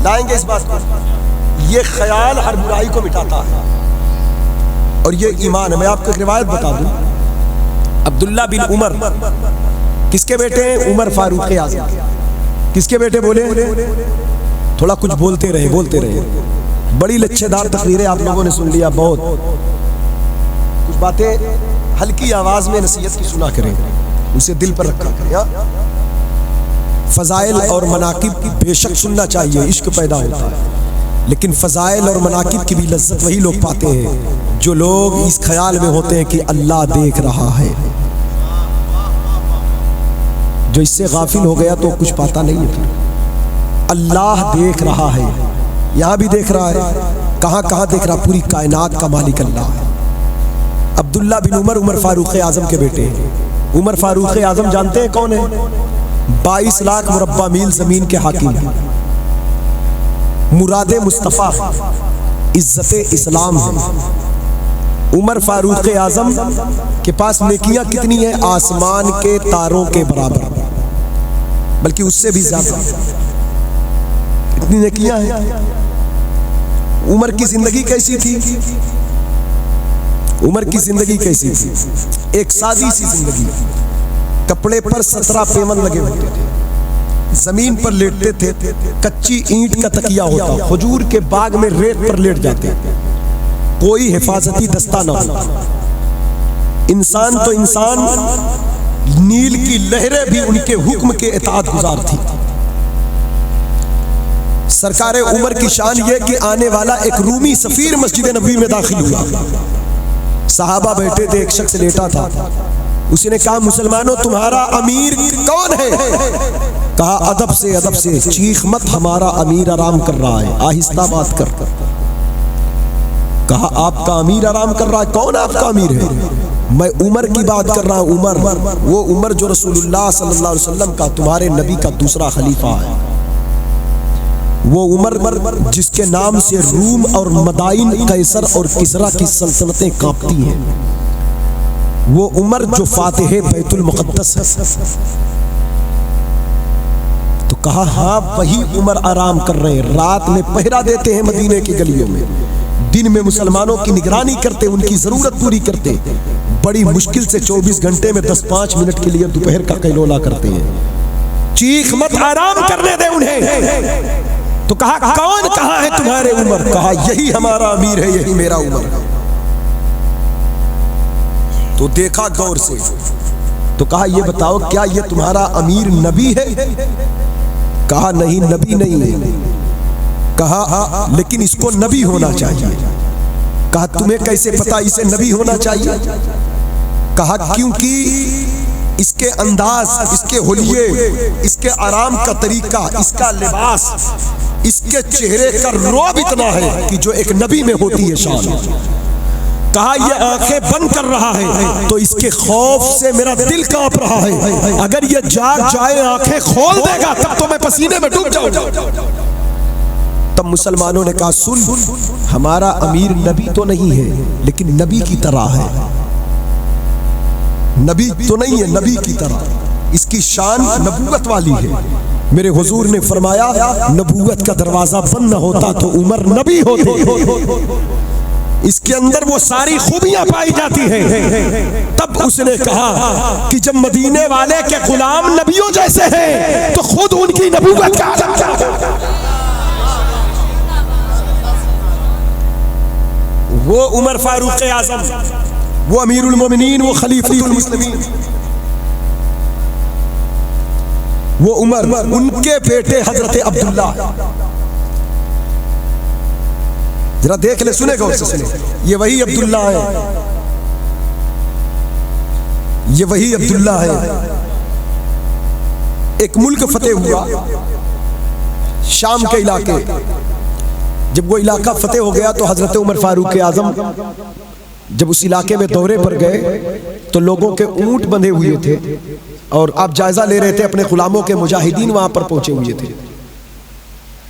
लाएंगे इस बात को। ये ख्याल हर बुराई को मिटाता है और ये ईमान है। मैं आपको एक रिवायत बता दूं, अब्दुल्ला बिन उमर किसके बेटे हैं? उमर फारूक आज़म। किसके बेटे? बोले थोड़ा कुछ बोलते रहे, बोलते रहे। बड़ी लच्छेदार तकरीरें आप लोगों ने सुन लिया, बहुत कुछ बातें हल्की आवाज में नसीहत की सुना करें, उसे दिल पर रखा करें। फजाइल और मनाकिब बेशक सुनना चाहिए, इश्क पैदा होता है, लेकिन फजाइल और मनाकिब की भी लज्जत वही लोग पाते हैं जो लोग इस ख्याल में होते हैं कि अल्लाह देख रहा है। जो इससे गाफिल हो गया तो कुछ पाता नहीं है। अल्लाह देख रहा है, यहां भी देख रहा है, कहां कहां देख रहा? पूरी कायनात का मालिक अल्लाह है। अब्दुल्ला बिन उमर, उमर फारूक आजम के बेटे हैं। उमर फारूक आजम जानते हैं कौन है? 22 लाख मुरब्बा मील जमीन के हाकिम, मुरादे मुस्तफा, इज्जते इस्लाम है। उमर फारूक आजम के पास नेकियां कितनी है? आसमान के तारों के बराबर, बल्कि उससे भी ज्यादा। इतनी नेकियां हैं। उमर की जिंदगी कैसी थी? उमर की जिंदगी कैसी थी? एक सादी सी जिंदगी, कपड़े पर 17 पेमन लगे होते थे, जमीन पर लेटते थे, कच्ची ईंट का तकिया होता, खजूर के बाग में रेत पर लेट जाते, कोई हिफाजती दस्ता ना हो। इंसान तो इंसान, नील की लहरें भी उनके हुक्म के इताअत गुजार थी। सरकार उमर की शान ये कि आने वाला एक रूमी सफीर मस्जिद नबी में दाखिल हुआ। सहाबा बैठे थे, एक शख्स लेटा था, उसने कहा मुसलमानों तुम्हारा अमीर कौन है? कहा अदब से चीख मत, हमारा अमीर आराम कर रहा है, आहिस्ता बात कर। कहा आपका अमीर आराम कर रहा है? कौन आपका अमीर है? मैं उमर की बात कर रहा हूं। उमर, वो उमर जो रसूलुल्लाह सल्लल्लाहु अलैहि वसल्लम का, तुम्हारे नबी का दूसरा खलीफा है। वो उमर जिसके नाम से रूम और मदाइन, कैसर और किसरा की सल्तनतें कांपती हैं। वो उमर जो फातिह बैतुल मुक़द्दस है। तो कहा हाँ वही उमर आराम कर रहे हैं, रात में पहरा देते हैं मदीने की गलियों में, दिन में मुसलमानों की निगरानी करते, उनकी जरूरत पूरी करते, बड़ी मुश्किल से 24 घंटे में 10-5 मिनट के लिए दोपहर का कैलोला करते हैं। चीख मत, आराम करने दे उन्हें। तो कहा कौन कहां है तुम्हारे उमर? कहा यही हमारा अमीर है, यही मेरा उमर है। तो देखा गौर से, तो कहा ये बताओ क्या ये तुम्हारा अमीर नबी है? कहा नहीं, नबी नहीं है। कहा लेकिन इसको नबी होना चाहिए। कहा तुम्हें कैसे पता इसे नबी होना चाहिए? कहा क्योंकि इसके अंदाज, इसके हुलिये, इसके आराम का तरीका, इसका लिबास, इसके चेहरे का रौब इतना है कि जो एक नबी में होती है शान। कहा ये आंखें बंद कर रहा है तो इसके खौफ से मेरा दिल कांप रहा है, अगर ये जाग जाए आंखें खोल देगा तब तो मैं पसीने में डूब जाऊंगा। तब मुसलमानों ने कहा सुन, हमारा अमीर नबी तो नहीं है लेकिन नबी की तरह है। नबी तो नहीं है, नबी की तरह। इसकी शान नबूवत वाली है। मेरे हुजूर ने फरमाया नबूवत का दरवाजा बंद न होता तो उमर नबी होते। इसके अंदर वो सारी खूबियां पाई जाती हैं। तब उसने कहा कि जब मदीने वाले के गुलाम नबियों जैसे हैं तो खुद उनकी नबूवत का आलम क्या होगा। वो उमर फारूक आजम, वो अमीरुल मोमिनीन, वो खलीफतुल मुस्लिमीन, वो उमर, उनके बेटे हजरत अब्दुल्ला। जरा देख ले, सुनेगा उससे सुने। ये वही अब्दुल्ला है, ये वही अब्दुल्ला है। एक मुल्क फतेह हुआ, शाम के इलाके। जब वो इलाका फतेह हो गया तो हजरत उमर फारूक आजम जब उस इलाके में दौरे पर गए तो लोगों के ऊंट बंधे हुए थे और आप जायजा ले रहे थे अपने गुलामों के। मुजाहिदीन वहां पर पहुंचे हुए थे,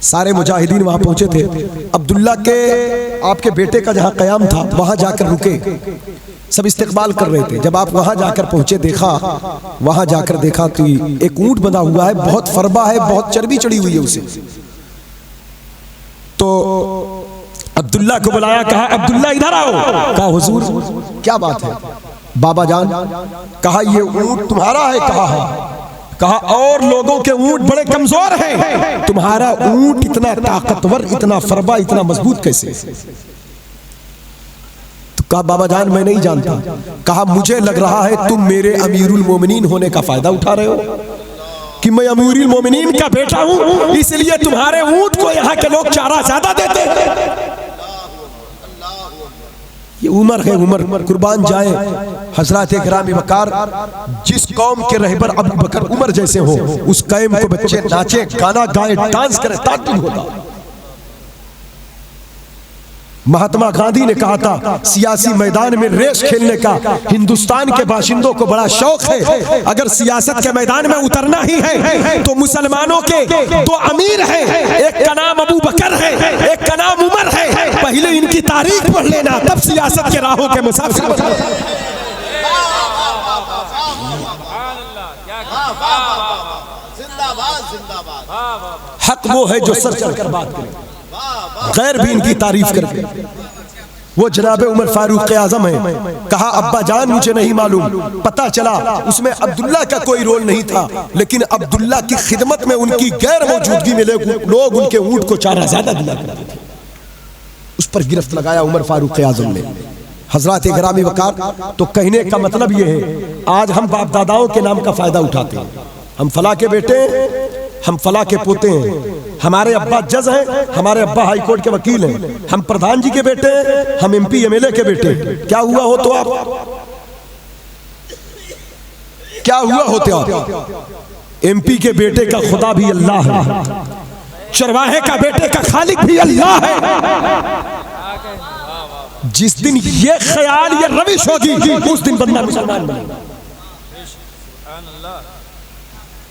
सारे मुजाहिदीन वहां पहुंचे थे। अब्दुल्ला के आपके बेटे का जहां कयाम था वहां जाकर रुके, सब इस्तकबाल कर रहे थे। जब आप वहां जाकर पहुंचे, वहां जाकर देखा कि एक ऊंट बंधा हुआ है, बहुत फरबा है, बहुत चर्बी चढ़ी हुई है उसे। तो अब्दुल्ला को बुलाया, कहा अब्दुल्ला इधर आओ। कहा हुजूर क्या बात है बाबा जान। कहा ये ऊंट तुम्हारा है। कहा है। कहा और लोगों के ऊंट बड़े कमजोर हैं, तुम्हारा ऊंट इतना ताकतवर, इतना फरबा, इतना मजबूत कैसे। तो कहा बाबा जान मैं नहीं जानता। कहा मुझे लग रहा है तुम मेरे अमीरुल मोमिनीन होने का फायदा उठा रहे हो कि मैं अमीरुल मोमिनीन का बेटा हूं, इसलिए तुम्हारे ऊंट को यहाँ के लोग चारा ज्यादा देते हैं। ये उमर है, उमर कुर्बान जाए हजरत इकराम वकार। जिस कौम के रहबर अबू बकर उमर जैसे हो, उस कौम को बच्चे नाचे, गाना गाए, डांस करे, ताजुब होता। महात्मा गांधी ने कहा था सियासी मैदान में रेस खेलने का हिंदुस्तान के बाशिंदों को बड़ा शौक है। अगर सियासत के मैदान में उतरना ही है तो मुसलमानों के दो अमीर हैं, एक का नाम अबू बकर है, एक का नाम उमर है। पहले इनकी तारीख पढ़ लेना, तब सियासत के राहों के मुसाफिर बनना। हक वो है जो सर चढ़कर बात करे, गैर भी इनकी तारीफ करके। वो जनाबे उमर फारूक आजम है। कहा अब्बा जान मुझे नहीं मालूम। पता चला उसमें अब्दुल्ला का कोई रोल नहीं था, लेकिन अब्दुल्ला की खिदमत में उनकी गैर मौजूदगी में लोग उनके ऊंट को चारा ज्यादा दिया करते थे। उस पर गिरफ्त लगाया उमर फारूक आजम ने, हजरत इकराम वकार। तो कहने का मतलब ये है आज हम बाप दादाओं के नाम का फायदा उठाते हैं। हम फला के बेटे, हम फला के पोते हैं, हमारे अब्बा जज हैं, हमारे अब्बा हाई कोर्ट के वकील हैं, हम प्रधान जी के बेटे हैं, हम एमपी एमएलए के बेटे। क्या हुआ हो तो आप, क्या हुआ होते आप? एमपी के बेटे का खुदा भी अल्लाह है, चरवाहे का बेटे का खालिक भी अल्लाह है। जिस दिन ये ख्याल, ये रविश होगी, उस दिन बंदा मुसलमान बनेगा।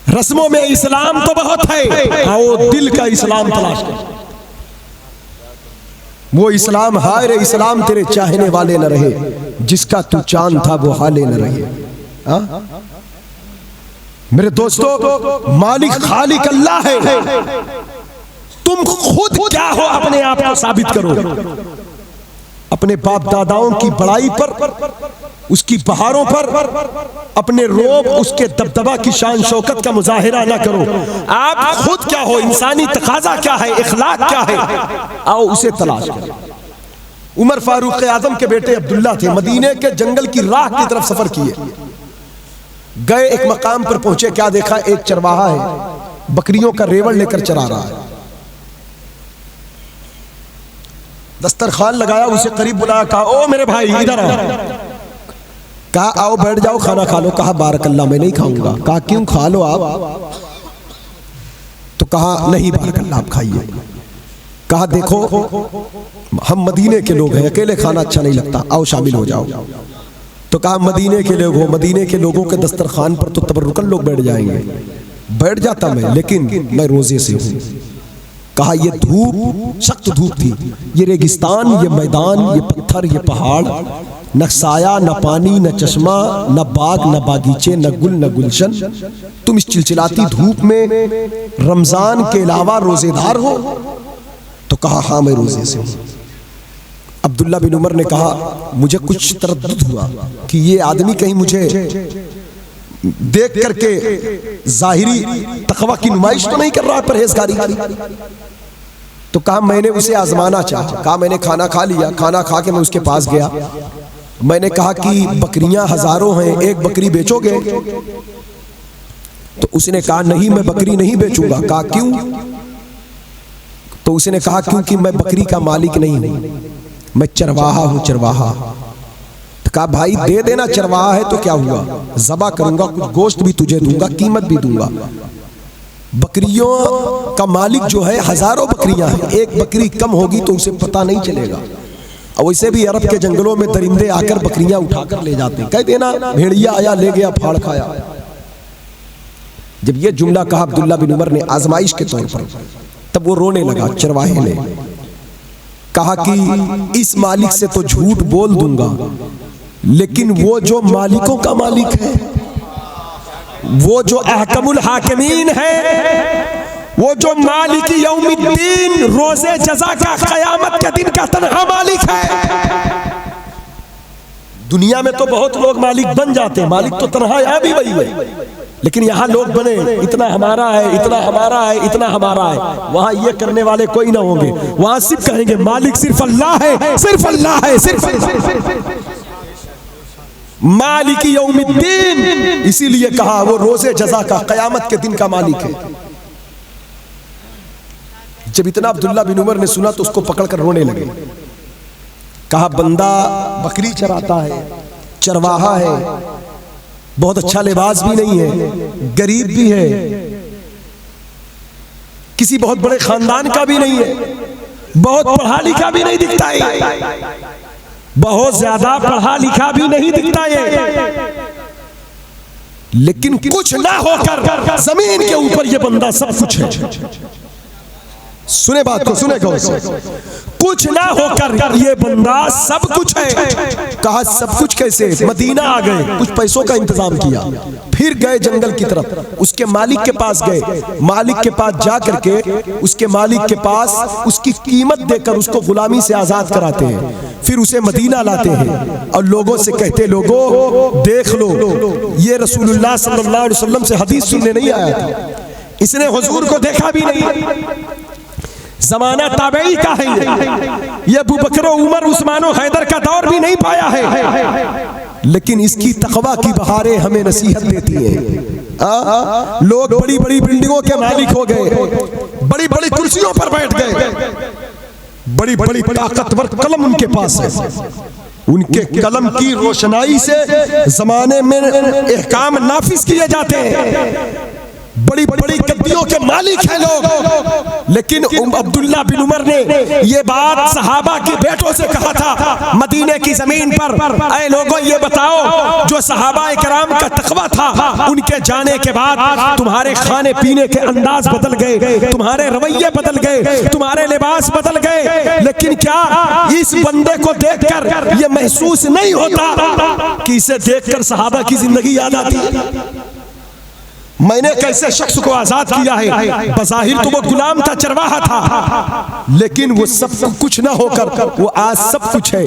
रस्मों में इस्लाम तो बहुत है, आओ दिल का इस्लाम तलाश कर। वो इस्लाम, हाय रे इस्लाम तेरे चाहने वाले न रहे, जिसका तू चांद था वो हाले न रहे। मेरे दोस्तों, मालिक खालिक अल्लाह है। तुम खुद क्या हो अपने आप को साबित करो। अपने बाप दादाओं की बड़ाई पर, उसकी बहारों पर अपने रोब, उसके दबदबा की शान शौकत का मुजाहिरा ना करो। आप खुद क्या हो, इंसानी तकाजा क्या है, इखलाक क्या है, आओ उसे तलाश करो। उमर फारूक आजम के बेटे अब्दुल्ला थे, मदीने के जंगल की राह की तरफ सफर किए। गए, एक मकाम पर पहुंचे, क्या देखा, एक चरवाहा है, बकरियों का रेवड़ लेकर चरा रहा है। दस्तरखान लगाया, उसे करीब बुलाया, कहा ओ मेरे भाई इधर आओ। कहा आओ बैठ जाओ, खाना खा लो। कहा बारकल्ला मैं नहीं खाऊंगा। कहा क्यों, खा लो आप। तो कहा नहीं बारकल्ला आप खाइए। कहा देखो हम मदीने के लोग हैं, अकेले खाना अच्छा नहीं लगता, आओ शामिल हो जाओ। तो कहा मदीने के लोग हो, मदीने के लोगों के दस्तरखान पर तो तबर्रुकन लोग बैठ जाएंगे। बैठ जाता मैं, लेकिन मैं रोजे से हूँ। कहा ये धूप, सख्त धूप थी, ये रेगिस्तान, ये मैदान, ये पत्थर, ये पहाड़, न साया न पानी न चश्मा न बाग न बागीचे न गुल न गुलशन, तुम इस चिलचिलाती धूप में रमजान के अलावा रोजेदार हो? तो कहा हाँ मैं रोजे से हूं। अब्दुल्ला बिन उमर ने कहा मुझे कुछ तरद्दुद हुआ कि ये आदमी कहीं मुझे देख करके जाहिरी तकवा की नुमाइश तो नहीं कर रहा है, परहेजगारी। तो कहा मैंने उसे आजमाना चाहा। कहा मैंने खाना खा लिया, खाना खा के मैं उसके पास गया, मैंने कहा कि बकरियां हजारों हैं, एक बकरी बेचोगे? तो उसने कहा नहीं मैं बकरी नहीं बेचूंगा। कहा क्यों? तो उसने कहा क्योंकि मैं बकरी का मालिक नहीं हूं, मैं चरवाहा हूं, चरवाहा। तो कहा भाई दे देना, चरवाहा है तो क्या हुआ, ज़बा करूंगा, कुछ गोश्त भी तुझे दूंगा, कीमत भी दूंगा। बकरियों का मालिक जो है हजारों बकरियां हैं, एक बकरी कम होगी तो उसे पता नहीं चलेगा। और वैसे भी अरब के जंगलों में दरिंदे आकर बकरियां उठाकर ले जाते हैं, कह देना भेड़िया आया ले गया फाड़ खाया। जब ये जुमला कहा अब्दुल्ला बिन उमर ने आजमाइश के तौर पर, तब वो रोने लगा। चरवाहे ने कहा कि इस मालिक से तो झूठ बोल दूंगा, लेकिन वो जो मालिकों का मालिक है, वो जो अहकमुल हाकिमीन है, वो जो मालिक यौमिद्दीन, रोजे जज़ा का, क़यामत के दिन का तन्हा मालिक है। दुनिया में तो बहुत लोग मालिक बन जाते हैं, मालिक तो तन्हा है भी वही है, लेकिन यहाँ लोग बने इतना हमारा है, इतना हमारा है, इतना हमारा है। वहां ये करने वाले कोई ना होंगे, वहां सिर्फ कहेंगे मालिक सिर्फ अल्लाह है, सिर्फ अल्लाह है, सिर्फ मालिक यौमिद्दीन। इसीलिए कहा वो रोजे जज़ा का, क़यामत के दिन का मालिक है। जब इतना अब्दुल्ला बिन उमर ने सुना तो उसको पकड़कर रोने लगे। कहा बंदा बकरी चराता है, चरवाहा है, बहुत अच्छा लिबास भी नहीं है, गरीब भी है, किसी बहुत बड़े खानदान का भी नहीं है, बहुत पढ़ा लिखा भी नहीं दिखता है, बहुत ज्यादा पढ़ा लिखा भी नहीं दिखता है, लेकिन कुछ ना होकर जमीन के ऊपर ये बंदा सब कुछ है। सुने बात को, सुने गौर से, कुछ ना होकर ये बंदा सब कुछ है। कहा सब कुछ कैसे? मदीना आ गए, कुछ पैसों का इंतजाम किया, फिर गए जंगल की तरफ, उसके मालिक के पास गए, मालिक के पास जा करके उसके मालिक के पास उसकी कीमत देकर उसको गुलामी से आजाद कराते हैं, फिर उसे मदीना लाते हैं और लोगों से कहते लोगों देख लो ये रसूलुल्लाह सल्लल्लाहु अलैहि वसल्लम से हदीस सुनने नहीं आया था, इसने हुजूर को देखा भी नहीं, ज़माना ताबई का है, ये अबू बकर उमर उस्मान हैदर का दौर भी नहीं पाया है, लेकिन इसकी तक़वा की बहारें हमें नसीहत देती हैं। लोग बड़ी बड़ी बिल्डिंगों के मालिक हो गए, बड़ी बड़ी कुर्सियों पर बैठ गए, बड़ी बड़ी ताकतवर कलम उनके पास है, उनके कलम की रोशनाई से ज़माने में एहकाम नाफिज किए जाते हैं, बड़ी बड़ी गद्दियों के मालिक हैं लोग। लेकिन अब्दुल्ला बिन उमर ने ये बात सहाबा के बेटों से कहा था मदीने की जमीन पर, ऐ लोगों ये बताओ जो सहाबा इकराम का तक़वा था, उनके जाने के बाद तुम्हारे खाने पीने के अंदाज बदल गए, तुम्हारे रवैये बदल गए, तुम्हारे लिबास बदल गए, लेकिन क्या इस बंदे को देखकर ये महसूस नहीं होता कि इसे देखकर सहाबा की जिंदगी याद आती है? मैंने कैसे शख्स को आजाद किया है, बज़ाहिर तो वो गुलाम था, चरवाहा था, लेकिन वो सब कुछ ना होकर वो आज सब कुछ है।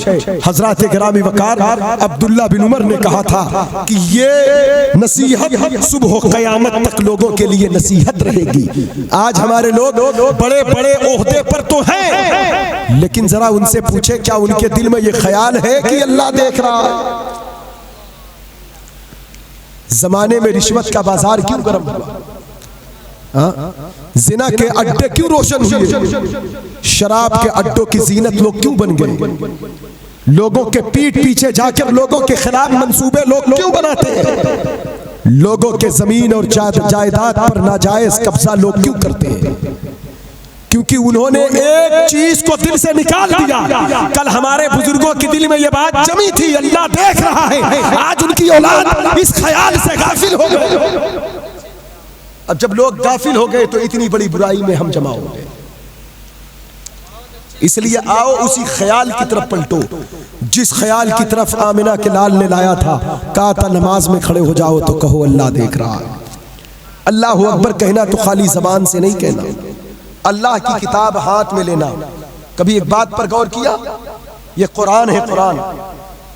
हजरत गिरामी वकार अब्दुल्ला बिन उमर ने कहा था कि ये नसीहत सुबह क़यामत तक लोगों के लिए नसीहत रहेगी। आज हमारे लोग बड़े बड़े ओहदे पर तो हैं, लेकिन जरा उनसे पूछे क्या उनके दिल में ये ख्याल है कि अल्लाह देख रहा है? जमाने में रिश्वत का बाजार क्यों गर्म हुआ? जिना के अड्डे क्यों रोशन हुए? शराब के अड्डों की जीनत लोग क्यों बन गए? लोगों के पीठ पीछे जाकर लोगों के खिलाफ मंसूबे लोग क्यों बनाते हैं? लोगों के जमीन और जायदाद पर नाजायज कब्जा लोग क्यों करते हैं? क्योंकि उन्होंने एक चीज को दिल से निकाल दिया। कल हमारे बुजुर्गों के दिल में ये बात जमी थी, अल्लाह देख रहा है, आज उनकी औलाद इस ख्याल से गाफिल हो गए। अब जब लोग गाफिल हो गए तो इतनी बड़ी बुराई में हम जमा हो गए। इसलिए आओ उसी ख्याल की तरफ पलटो जिस ख्याल की तरफ आमिना के लाल ने लाया था। कहा था नमाज में खड़े हो जाओ तो कहो अल्लाह देख रहा है। अल्लाह अकबर कहना तो खाली जबान से नहीं कहना, अल्लाह की किताब हाथ में लेना। कभी एक बात पर गौर किया, ये कुरान है, कुरान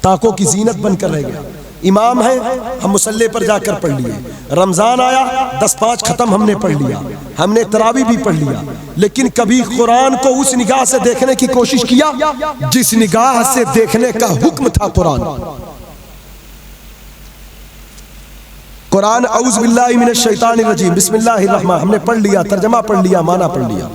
ताकों की जीनत बनकर रह गया। इमाम है, हम मुसल्ले पर जाकर पढ़ लिए। रमजान आया, 10-5 खत्म हमने पढ़ लिया, हमने तरावी भी पढ़ लिया, लेकिन कभी कुरान को उस निगाह से देखने की कोशिश किया जिस निगाह से देखने का हुक्म था कुरान। कुरान औज़ु बिल्लाहि मिनश शैतानिर रजीम बिस्मिल्लाहिर रहमान हमने पढ़ लिया, तर्जमा पढ़ लिया, माना पढ़ लिया,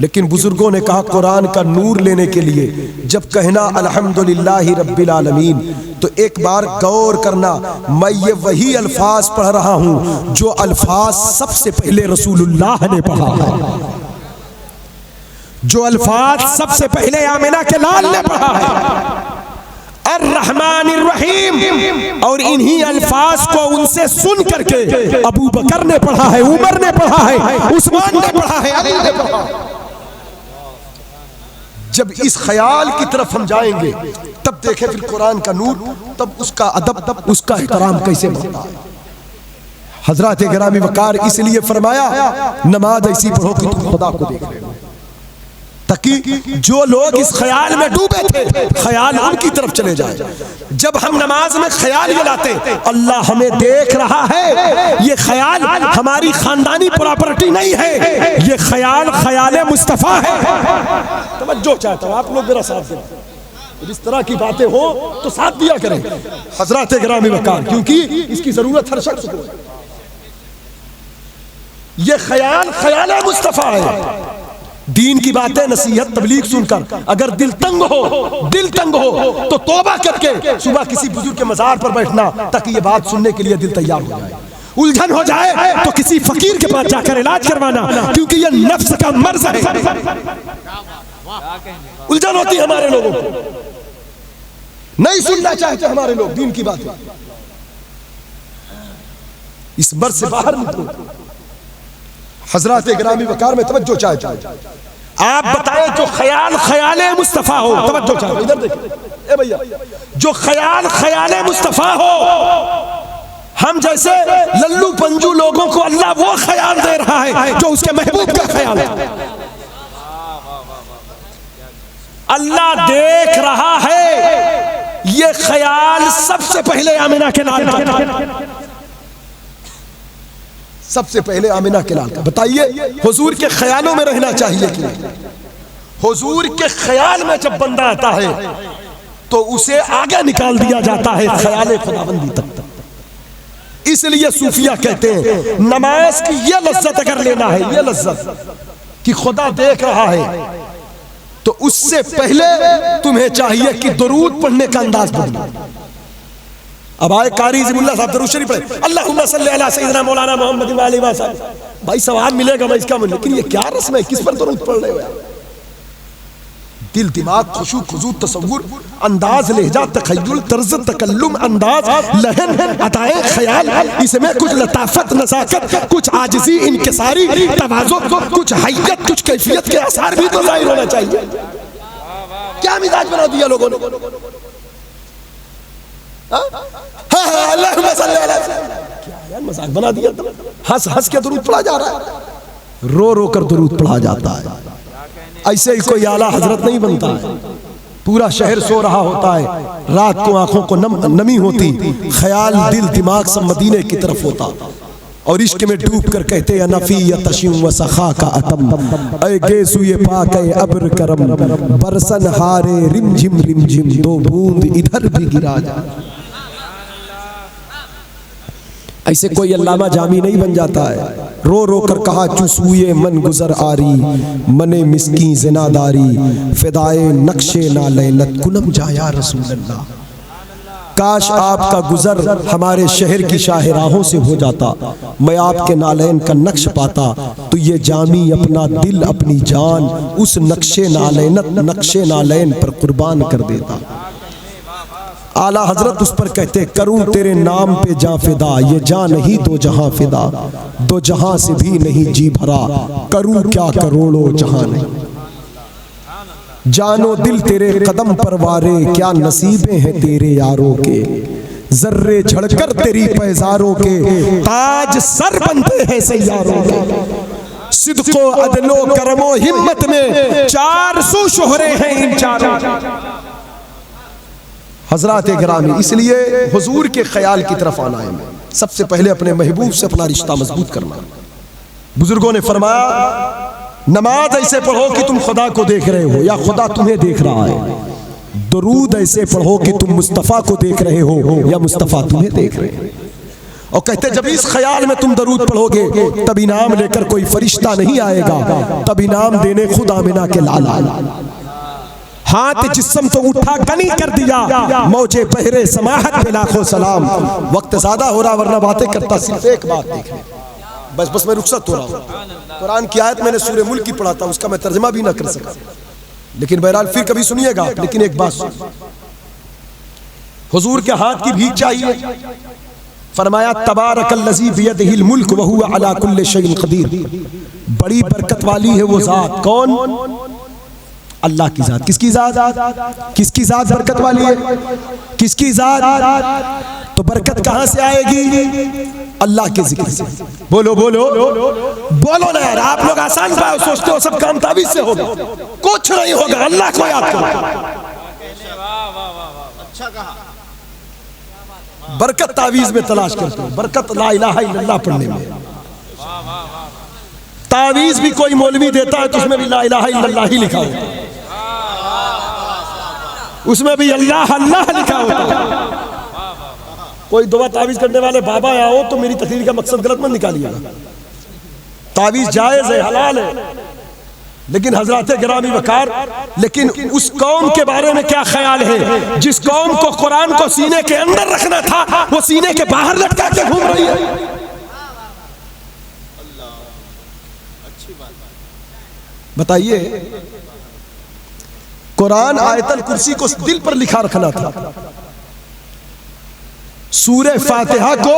लेकिन बुजुर्गों ने कहा कुरान का नूर लेने के लिए जब कहना अल्हम्दुलिल्लाहि रब्बिल आलमीन तो एक बार गौर करना, मैं ये वही अल्फाज पढ़ रहा हूं जो अल्फाज सबसे पहले रसूलुल्लाह ने पढ़ा है, जो अल्फाज सबसे पहले आमिना के लाल ने पढ़ा है, अर्रहमानिर रहीम। और इन्हीं अल्फाज को उनसे सुन करके अबू बकर ने पढ़ा है, उमर ने पढ़ा है, उस्मान ने पढ़ा है, अली ने पढ़ा है। जब इस ख्याल की तरफ हम जाएंगे तब देखें फिर कुरान का नूर, तब उसका अदब, तब उसका एहतराम कैसे बनता है। हजरत गिरामी वकार इसलिए फरमाया नमाज ऐसी पढ़ो कि तुम खुदा को देख रहे हो, ताकि जो लोग इस ख्याल में डूबे थे ख्याल उनकी तरफ चले जाए। जब हम नमाज में ख्याल ये लाते अल्लाह हमें देख रहा है, ये ख्याल हमारी खानदानी प्रॉपर्टी नहीं है, ये ख्याल ख्याल मुस्तफा है। तवज्जो चाहता हूं आप लोग मेरा साथ दें, इस तरह की बातें हो तो साथ दिया करें हजरत गिरामी वकार, क्योंकि इसकी जरूरत हर शख्स को। ये ख्याल ख्याल मुस्तफा है। दीन की बातें नसीहत तबलीग सुनकर अगर दिल तंग हो तो तौबा करके सुबह किसी बुजुर्ग के मजार पर बैठना ताकि ये बात सुनने के लिए दिल तैयार हो जाए। उलझन हो जाए तो किसी फकीर के पास जाकर इलाज करवाना, क्योंकि ये नफ्स का मर्ज है। उलझन होती है हमारे लोगों को, नहीं सुनना चाहते हमारे लोग दीन की बातें। इस मर्ज से बाहर निकलो। हजरत गिरामी वकार में तवज्जो चाहते आप बताएं जो ख्याल ख्याल मुस्तफा हो, तवज्जो चाहते इधर देखिए ए भैया, जो ख्याल ख्याल मुस्तफा हो, हम जैसे लल्लू पंजू लोगों को अल्लाह वो ख्याल दे रहा है जो उसके महबूब का ख्याल है। अल्लाह देख रहा है, ये ख्याल सबसे पहले आमिना के लाल का, सबसे पहले आमिना के लाल का। बताइए हुजूर के ख्यालों में रहना चाहिए कि हुजूर के ख्याल में जब बंदा आता है तो उसे आगे निकाल दिया जाता है ख्याल खुदाबंदी तक। इसलिए सूफिया कहते हैं नमाज की ये लज्जत अगर लेना है, ये लज्जत कि खुदा देख रहा है, तो उससे पहले तुम्हें चाहिए कि दुरूद पढ़ने का अंदाज बदलो। अब आए कारी ज़िमुल्लाह साहब दरूद शरीफ पढ़े, अल्लाहुम्मा सल्ली अला सय्यिदना मौलाना मोहम्मद व आलिहि वसल्लम। भाई सवाब मिलेगा मैं इसका, लेकिन ये क्या रस्म है, किस पर दरूद पढ़ रहे हो यार? दिल दिमाग खुशू खुजू तसव्वुर अंदाज लहजा तखय्युल तर्ज तकल्लुम अंदाज लहन अताए ख्याल, इसमें कुछ लताफत नज़ाकत, कुछ आजिज़ी इनकिसारी तवाज़ु, कुछ हैयत, कुछ कैफियत के आसार भी तो ज़ाहिर होना चाहिए। क्या मिजाज बना दिया लोगों ने। क्या मजाक बना दिया, हंस हंस के दुरूद पढ़ा जा रहा है, रो रो कर दुरूद पढ़ा जाता है। ऐसे ही कोई आला हजरत नहीं बनता है। पूरा शहर सो रहा होता है, रात को आंखों को नमी होती, ख्याल दिल दिमाग सब मदीने की तरफ होता, और इश्क में डूब कर कहते हैं नफी तशीम व सखा का अतम, ऐ गेसु ये पाक अब्र करम, बरसन हारे रिमझिम रिमझिम, दो बूंद इधर भी गिरा जा। ऐसे कोई अल्लामा जामी नहीं बन जाता है। रो रो कर कहा चुसूए मन गुजर आरी, मने मिस्की ज़िनादारी, फिदाए नक्शे नालैनत कुलम जाया रसूल अल्लाह। काश आपका गुजर हमारे शहर की शाहराहों से हो जाता, मैं आपके नालैन का नक्श पाता, तो ये जामी अपना दिल अपनी जान उस नक्शे नालैनत नक्शे नालैन पर कुर्बान कर देता। आला हजरत उस पर कहते करूं तेरे नाम पे जां फिदा, ये जां नहीं दो जहां फिदा, दो जहां से भी नहीं जी भरा, करूं क्या करोड़ों जहां नहीं। जानो दिल तेरे कदम पर वारे, क्या नसीबे हैं तेरे यारों के, जर्रे झड़कर तेरी पैजारों के, ताज सर बनते हैं सैयारों के। सिद्को अदलो करमो हिम्मत में, 400 शोहरे हैं इन चारों। हजरात गिरामी, इसलिए हुजूर के ख्याल की तरफ आना है। सबसे पहले अपने महबूब से अपना रिश्ता मजबूत करना। बुजुर्गों ने फरमाया, नमाज ऐसे पढ़ो कि तुम खुदा को देख रहे हो या खुदा तुम्हें देख रहा है। दुरूद ऐसे पढ़ो कि तुम मुस्तफ़ा को देख रहे हो या मुस्तफ़ा तुम्हें देख रहे हो। और कहते जब इस ख्याल में तुम दरूद पढ़ोगे तब इनाम लेकर कोई फरिश्ता नहीं आएगा, तब इनाम देने खुद आमिना के लाला। हाथ जिस्म तो उठा गनी कर दिया, मौजे पहरे समाहत पे लाखों सलाम। वक्त ज्यादा हो रहा वरना बातें करता, सिर्फ एक बात देखने, बस मैं रुखसत हो रहा हूँ। कुरान की आयत मैंने सूरे मुल्क की पढ़ा था, उसका मैं तर्जमा भी ना कर सका, लेकिन बहरहाल फिर कभी सुनिएगा। लेकिन एक बात सुन, हुजूर के हाथ की भीख चाहिए। फरमाया तबारकल्लज़ी बियदिहिल मुल्क व हुवा अला कुल्लि शैइन क़दीर। बड़ी बरकत वाली है वो जात। कौन? अल्लाह की जात। किसकी जात? किसकी जात बरकत वाली है? किसकी जात? तो बरकत कहां से आएगी? अल्लाह के जिक्र से। बोलो बोलो बोलो ना यार, आप लोग आसान बात सोचते हो सब काम ताबीज से होगा, कुछ नहीं होगा। अल्लाह को याद करो। अच्छा कहा। बरकत तावीज में तलाश करते हो, बरकत ला इलाहा इल्लल्लाह पढ़ने में। तावीज भी कोई मौलवी देता है तो उसमें भी ला इलाहा इल्लल्लाह ही लिखा होता है, उसमें भी अल्लाह अल्लाह लिखा होता है। कोई दुआ तावीज करने वाले बाबा आओ तो मेरी तकरीर का मकसद गलत मत निकालिएगा। तावीज जायज है, हलाल है, लेकिन हजरत गिरामी वकार, लेकिन उस कौम के बारे में क्या ख्याल है जिस कौम को कुरान को सीने के अंदर रखना था वो सीने के बाहर लटका के घूम रही है। बताइए, कुरान आयतल कुर्सी को दिल पर लिखा रखना था, सूरे फातिहा को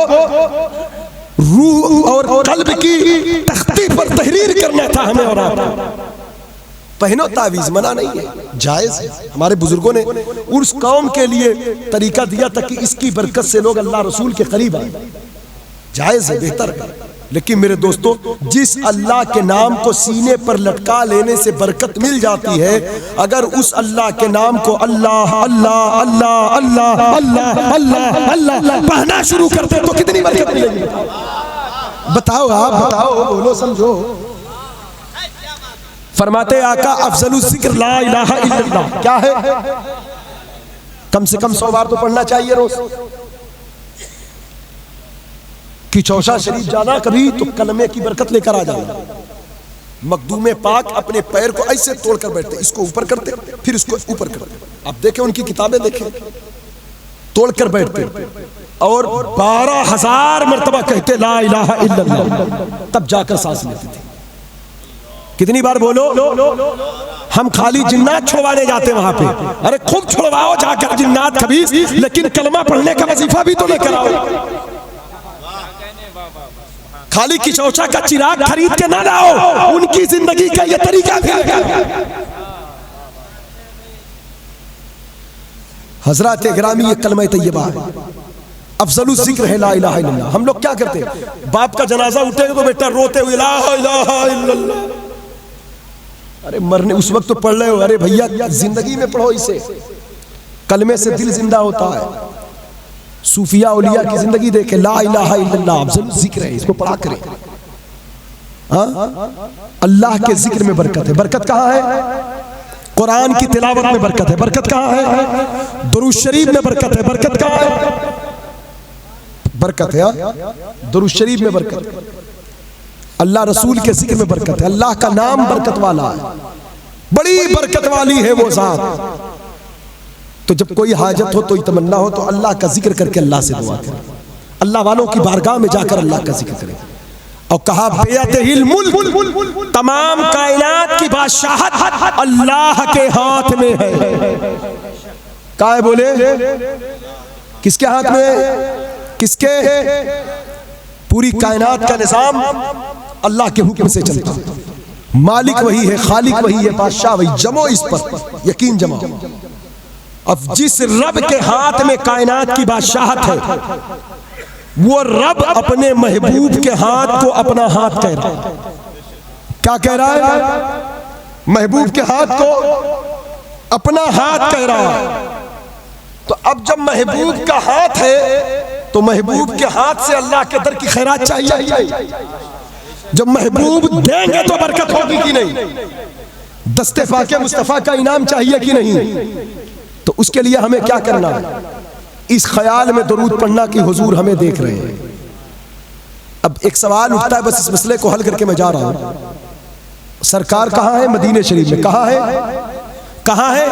रूह और कल्ब की तख्ती पर तहरीर करना था हमें और आपको। पहनो तावीज, मना नहीं है, जायज है। हमारे बुजुर्गों ने उस कौम के लिए तरीका दिया था कि इसकी बरकत से लोग अल्लाह रसूल के करीब आए। जायज है, बेहतर है। लेकिन मेरे दोस्तों, जिस अल्लाह के नाम को सीने पर लटका लेने से बरकत मिल जाती है, अगर उस अल्लाह के नाम को अल्लाह अल्लाह अल्लाह अल्लाह अल्लाह अल्लाह अल्लाह पढ़ना शुरू कर दे तो कितनी बरकत मिलेगी? बताओ, आप बताओ, बोलो, समझो। फरमाते आका अफजलुल जिक्र ला इलाहा इल्लल्लाह। क्या है? कम से कम 100 बार तो पढ़ना चाहिए रोज। कि चौसा शरीफ जाना कभी तो कलमे की बरकत लेकर आ जाना। मखदूमे पाक अपने पैर को ऐसे तोड़कर बैठते, इसको ऊपर करते फिर इसको ऊपर करते। आप देखें उनकी किताबें देखें, तोड़कर बैठते और 12,000 मर्तबा कहते ला इलाहा इल्लल्लाह, तब जाकर सांस लेते थे। कितनी बार बोलो? हम खाली जिन्नात छुड़वाने जाते वहां पे, अरे खूब छुड़वाओ जाकर जिन्नात खबीस, लेकिन कलमा पढ़ने का वजीफा भी तो लेकर आओ। खाली किचौचा का चिराग खरीद के ना लाओ, उनकी जिंदगी का ये तरीका भी है। हजरत गिरामी, ये कलमा तैयबा अफजलुल जिक्र है ला इलाहा इल्लल्लाह। हम लोग क्या करते हैं, बाप का जनाजा उठेगा तो बेटा रोते हुए ला इलाहा इल्लल्लाह। अरे मरने उस वक्त तो पढ़ रहे हो, अरे भैया जिंदगी में पढ़ो इसे। कलमे से दिल जिंदा होता है। सूफिया औलिया की जिंदगी देखे, ला इलाहा इल्लल्लाह अफजलुल जिक्र है, इसको पढ़ा करें। अल्लाह के जिक्र में बरकत है। बरकत कहाँ है? कुरान की तिलावत में बरकत है। बरकत कहाँ है? दुरूद शरीफ में बरकत है। बरकत कहाँ है? बरकत है दुरूद शरीफ में बरकत है। अल्लाह रसूल के जिक्र में बरकत है। अल्लाह का नाम बरकत वाला है, बड़ी बरकत वाली है वो जात। तो जब कोई हाजत हो, कोई तमन्ना हो, तो अल्लाह का जिक्र करके अल्लाह से दुआ करें। अल्लाह वालों की बारगाह में जाकर अल्लाह का जिक्र करें। और कहा बियदिहिल मुल्क, तमाम कायनात की बादशाहत अल्लाह के हाथ में है। कहा है? बोले किसके हाथ में? किसके? पूरी कायनात का निजाम अल्लाह के हुक्म से चलता है। मालिक वही है, खालिक वही है, बादशाह वही। जमो इस पर, यकीन जमाओ। अब जिस रब के हाथ में कायनात की बादशाहत है, वो रब अपने महबूब के हाथ को अपना हाथ कह रहा है। क्या कह रहा है? महबूब के हाथ को अपना हाथ कह रहा है। तो अब जब महबूब का हाथ है तो महबूब के हाथ से अल्लाह के दर की खैरात चाहिए। जब महबूब देंगे तो बरकत होगी कि नहीं? दस्ते फाके मुस्तफा का इनाम चाहिए कि नहीं? तो उसके लिए हमें क्या करना है? इस ख्याल में दरूद पढ़ना कि हुजूर हमें देख रहे हैं। अब एक सवाल उठता है, बस इस मसले को हल करके मैं जा रहा हूं। सरकार कहां है? मदीने शरीफ में। कहां है? कहां है?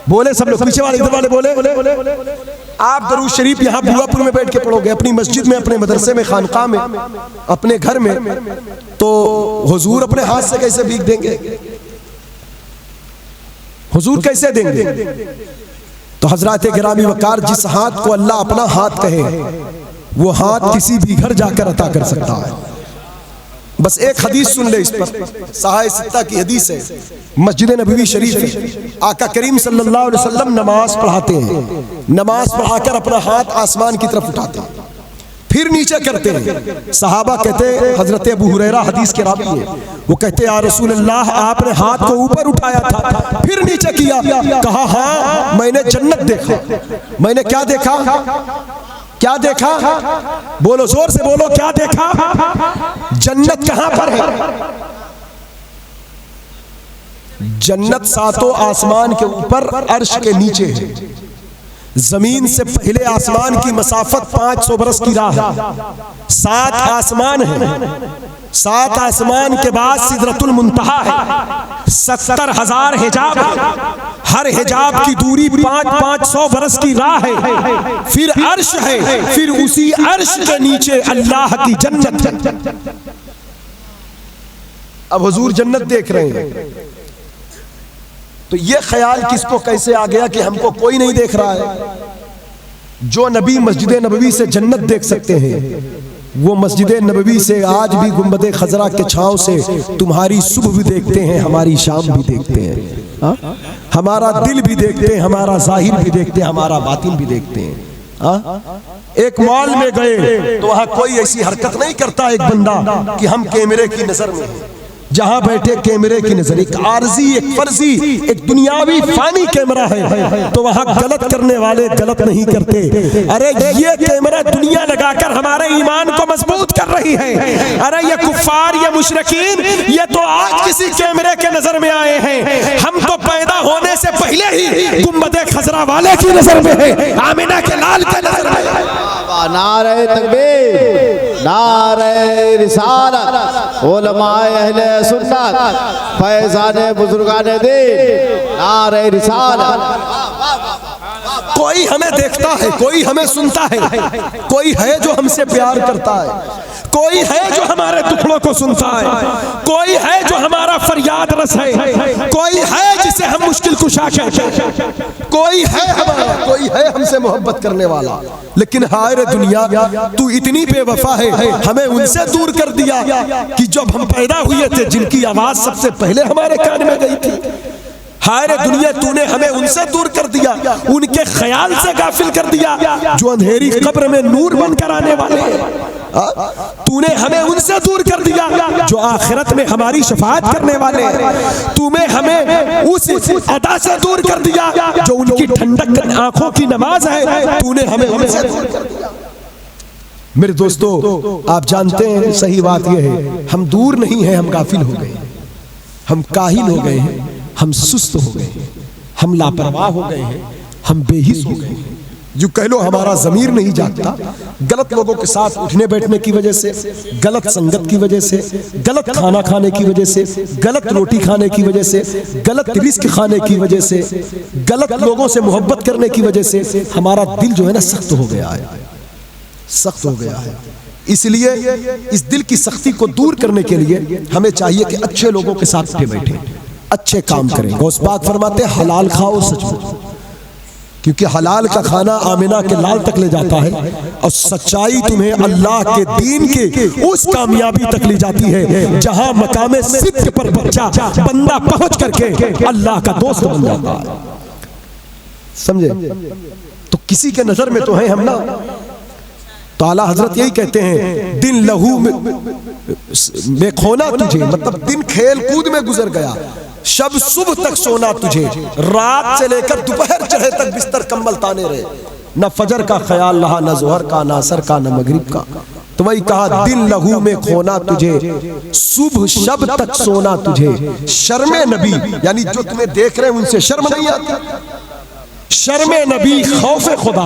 बोले सब लोग, पीछे वाले इधर वाले बोले। आप दरूद शरीफ यहाँ बुआपुर में बैठ के पढ़ोगे, अपनी मस्जिद में, अपने मदरसे में, खानकाह में, अपने घर में, तो हुजूर अपने हाथ से कैसे भीख देंगे? हुजूर कैसे देंगे? तो हजरत गिरामी वकार, जिस हाथ को अल्लाह अपना हाथ कहे, वो हाथ किसी भी घर जाकर अता कर सकता है। बस एक हदीस सुन ले इस पर, सहाय सित्ता की हदीस है, मस्जिद नबवी शरीफ है। आका करीम सल्लल्लाहु अलैहि वसल्लम नमाज पढ़ाते हैं, नमाज पढ़ाकर अपना हाथ आसमान की तरफ उठाते हैं, फिर नीचे करते हैं। सहाबा कहते हैं, हजरत अबू हुरैरा हदीस के रावी है, वो कहते हैं या रसूल अल्लाह, आपने हाथ को ऊपर उठाया था, फिर नीचे किया। कहा हाँ, मैंने जन्नत देखा। मैंने क्या देखा? क्या देखा? बोलो, जोर से बोलो, क्या देखा? जन्नत कहां पर है? जन्नत सातों आसमान के ऊपर, अर्श के नीचे है। जमीन से पहले आसमान की मसाफत 500 बरस की राह है। 7 आसमान है, 7 आसमान के बाद सिदरतुल मुंतहा है। 70,000 हिजाब है, हर हिजाब की दूरी 500 बरस की राह है। फिर अर्श है, फिर उसी अर्श के नीचे अल्लाह की जन्नत है। अब हुजूर जन्नत देख रहे हैं, तो ये ख्याल किसको कैसे आ गया कि हमको कोई नहीं देख रहा है? जो नबी मस्जिद नबवी से जन्नत देख सकते हैं, वो मस्जिद नबवी से आज भी गुंबद खजरा के छांव से तुम्हारी सुबह भी देखते हैं, हमारी शाम भी देखते हैं, हा? हमारा दिल भी देखते हैं, हमारा जाहिर भी देखते हैं, हमारा बातिन भी देखते हैं। हा? एक मॉल में गए तो वहां कोई ऐसी हरकत नहीं करता एक बंदा कि हम कैमरे की नजर में हैं। जहां बैठे कैमरे की नजर, एक आरजी, एक फर्जी, एक दुनियावी फानी कैमरा है, तो वहां गलत करने वाले गलत नहीं करते। अरे ये कैमरा दुनिया लगाकर हमारे ईमान को मजबूत कर रही है। अरे ये कुफ्फार, ये मुशरिकीन, ये तो आज किसी कैमरे के नजर में आए हैं। हम तो पैदा होने से पहले ही गुंबद खजरा वाले की नजर में है, आमिना के लाल के नजर में है। नारे तकबीर, नारे रिसालत, उलमाए अहले सुन्नत, फैज़ाने बुजुर्गाने दीन, नारे रिसालत। कोई हमें देखता है, कोई हमें सुनता है, कोई है जो हमसे प्यार करता है, कोई है जो हमारे दुखड़ों को सुनता है, कोई है जो हमारा फरियाद रस है, कोई है जिसे हम मुश्किल कुशा कहते हैं, कोई है हमारा, कोई है हमसे मोहब्बत करने वाला। लेकिन हाय रे दुनिया, तू इतनी बेवफा है, हमें उनसे दूर कर दिया कि जब हम पैदा हुए थे जिनकी आवाज सबसे पहले हमारे कान में गई थी। हाय रे दुनिया, तूने हमें उनसे दूर कर दिया, उनके ख्याल से गाफिल कर दिया जो अंधेरी कब्र में नूर बनकर आने वाले हैं। तूने हमें उनसे दूर कर दिया जो आखिरत में हमारी शफाअत करने वाले हैं। तूने हमें उस अदा से दूर कर दिया जो उनकी ठंडक आंखों की नमाज है। तूने हमें उनसे दूर कर दिया। मेरे दोस्तों, आप जानते हैं सही बात यह है, हम दूर नहीं हैं, हम गाफिल हो गए, हम काहिल हो गए हैं, हम सुस्त हो गए हैं, हम लापरवाह हो गए हैं, हम बेहिस हो गए हैं। जो कह लो हमारा ज़मीर नहीं जागता, गलत लोगों के साथ उठने बैठने की वजह से, गलत संगत की वजह से, गलत खाना खाने की वजह से, गलत रोटी खाने की वजह से, गलत रिस्क खाने की वजह से, गलत लोगों से मोहब्बत करने की वजह से हमारा दिल जो है ना सख्त हो गया है, सख्त हो गया है। इसलिए इस दिल की सख्ती को दूर करने के लिए हमें चाहिए कि अच्छे लोगों के साथ उठे बैठे, अच्छे काम करें। गौस पाक फरमाते हलाल खाओ, सच बोलो। क्योंकि हलाल का खाना आमिना के लाल तक ले जाता है और सच्चाई तुम्हें अल्लाह के दीन के उस कामयाबी तक ले जाती है जहां मकामे सिद्क पर बंदा पहुंच करके अल्लाह का दोस्त बन जाता है। समझे? तो किसी के नजर में तो है हम ना। तो आला हजरत यही कहते हैं, दिन लहू में खोना तुझे, मतलब दिन खेल कूद में गुजर गया, शब सुबह तक सोना तुझे, रात से लेकर दोपहर चढ़े तक बिस्तर कंबल ताने रहे, न फजर का ख्याल रहा, न जोहर का, न असर का, न मगरिब का। तो वही कहा, दिन लहू में खोना तुझे, सुबह शब तक सोना तुझे, शर्मे नबी, यानी जो तुम्हें देख रहे हैं उनसे शर्म नहीं आती। शर्मे नबी खौफ खुदा,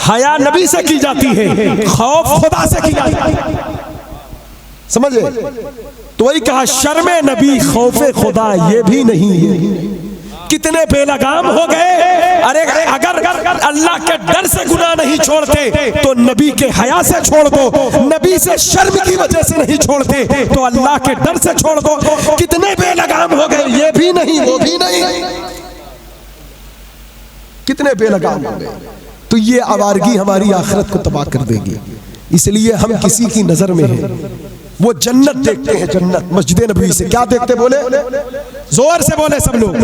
हया नबी से की जाती है, खौफ खुदा से की जाती है। समझे? तो वही कहा, शर्मे नबी खौफे खुदा ये भी नहीं है। कितने बेलगाम हो गए। अरे अगर अल्लाह के डर से गुनाह नहीं छोड़ते तो नबी के हया से छोड़ दो, नबी से शर्म की वजह से नहीं छोड़ते तो अल्लाह के डर से छोड़ दो। कितने बेलगाम हो गए, ये भी नहीं वो भी नहीं, कितने बेलगाम हो गए। तो ये आवारगी हमारी आखिरत को तबाह कर देगी। इसलिए हम किसी की नजर में हैं, वो जन्नत देखते हैं, जन्नत। मस्जिद नबी से क्या देखते, बोले जोर से बोले सब लोग,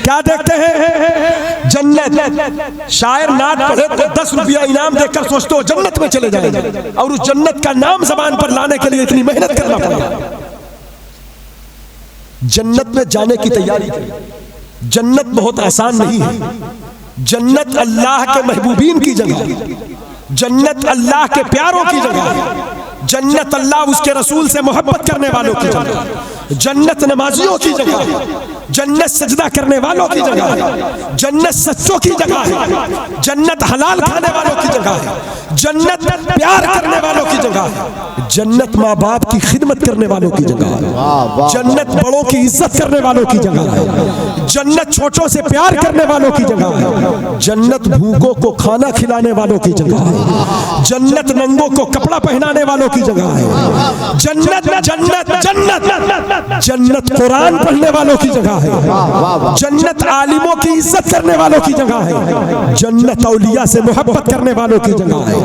क्या देखते हैं? जन्नत। शायर नात पढ़े तो 10 रुपया इनाम देकर सोचते हो जन्नत में चले जाएंगे, और उस जन्नत का नाम जबान पर लाने के लिए इतनी मेहनत करना पड़ेगा। जन्नत में जाने की तैयारी करें। जन्नत बहुत आसान नहीं है। जन्नत अल्लाह के महबूबीन की जगह है, जन्नत अल्लाह के प्यारों की जगह है, जन्नत अल्लाह उसके रसूल से मोहब्बत करने वालों की जगह है, जन्नत नमाजियों की जगह है, जन्नत सजदा करने वालों की जगह है, जन्नत सच्चों की जगह है, जन्नत हलाल खाने वालों की जगह है, जन्नत प्यार करने वालों की जगह है, जन्नत माँ बाप की खिदमत करने वालों की जगह है, जन्नत बड़ों की इज्जत करने वालों की जगह है, जन्नत छोटों से प्यार करने वालों की जगह है, जन्नत भूखों को खाना खिलाने वालों की जगह है, जन्नत नंगों को कपड़ा पहनाने वालों की जगह है, जन्नत जन्नत जन्नत जन्नत कुरान पढ़ने वालों की जगह है, जन्नत आलिमों की इज्जत करने वालों की जगह है, जन्नत औलिया से मोहब्बत करने वालों की जगह है।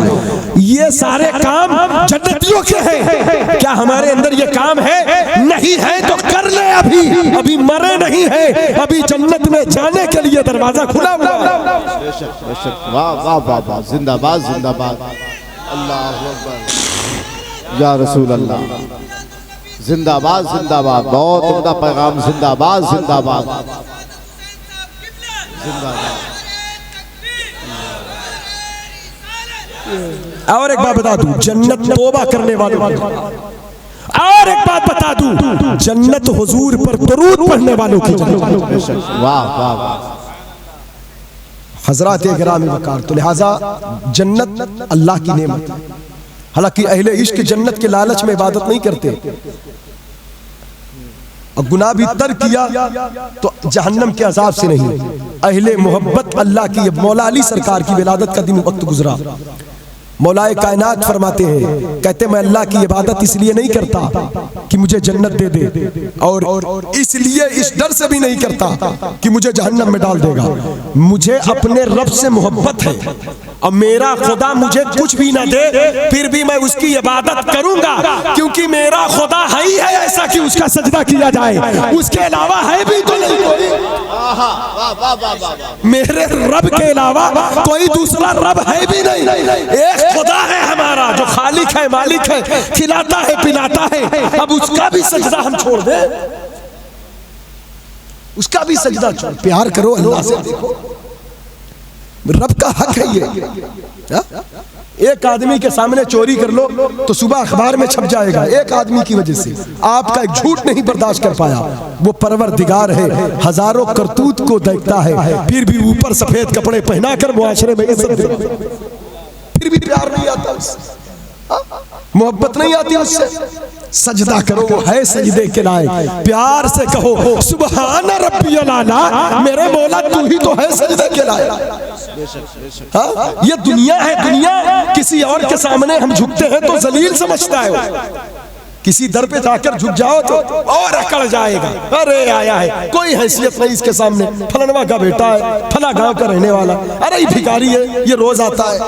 ये सारे काम जन्नतियों के हैं। क्या हमारे अंदर ये काम है? नहीं है तो कर ले, अभी अभी मरे नहीं है, अभी जन्नत में जाने के लिए दरवाजा खुला हुआ है। वाह वाह वाह वाह, जिंदाबाद जिंदाबाद, अल्लाहु अकबर, या रसूल अल्लाह, जिंदाबाद जिंदाबाद, बहुत उम्दा पैगाम, जिंदाबाद जिंदाबाद जिंदाबाद। और एक बात बता दूं, जन्नत तौबा करने वालों की, और एक बात बता दूं, जन्नत हुजूर पर दरूद पढ़ने वालों की जन्नत। वाह वाह वाह, हजरात गिरामी वकार, तो लिहाजा जन्नत अल्लाह की नेमत। हालांकि अहले इश्क जन्नत के लालच में इबादत नहीं करते, और गुनाह भी तर्क किया तो जहन्नम के अजाब से नहीं। अहले मोहब्बत अल्लाह की, मौला अली सरकार की विलादत का दिन वक्त गुजरा। मौलाए कायनात फरमाते हैं, कहते मैं अल्लाह की इबादत इसलिए नहीं करता कि मुझे जन्नत दे दे, और इसलिए इस डर से भी नहीं करता कि मुझे जहन्नम में डाल देगा। मुझे अपने रब से मोहब्बत है, और मेरा खुदा मुझे कुछ भी ना दे फिर भी मैं उसकी इबादत करूंगा, क्योंकि मेरा खुदा है ही है ऐसा कि उसका सजदा किया जाए, उसके अलावा है भी तो नहीं कोई। मेरे रब के अलावा कोई दूसरा रब है भी नहीं। एक खुदा है हमारा जो खालिक है, मालिक है, खिलाता है, पिलाता है। अब उसका भी सजदा हम छोड़ दे, उसका भी सजदा छोड़, प्यार करो अल्लाह से। देखो रब का हक है ये। एक आदमी के सामने चोरी कर लो तो सुबह अखबार में छप जाएगा, एक आदमी की वजह से आपका एक झूठ नहीं बर्दाश्त कर पाया। वो परवरदिगार है, हजारों करतूत को देखता है, फिर भी ऊपर सफेद कपड़े पहना कर मुआशरे में इज्जत दे, फिर भी प्यार नहीं आता उससे, मोहब्बत नहीं आती उससे। सजदा करो, वो है सजदे के लायक। प्यार से कहो सुबहान रब्बियल आला, मेरे मौला तू ही तो है सजदे के लायक। ये दुनिया है, दुनिया किसी और के सामने हम झुकते हैं तो जलील समझता है। किसी दर पे जाकर झुक जाओ तो और अकड़ जाएगा, अरे आया है, कोई हैसियत नहीं इसके सामने, फलनवा का बेटा है, फला गांव का रहने वाला, अरे ये भिखारी है, ये रोज आता है।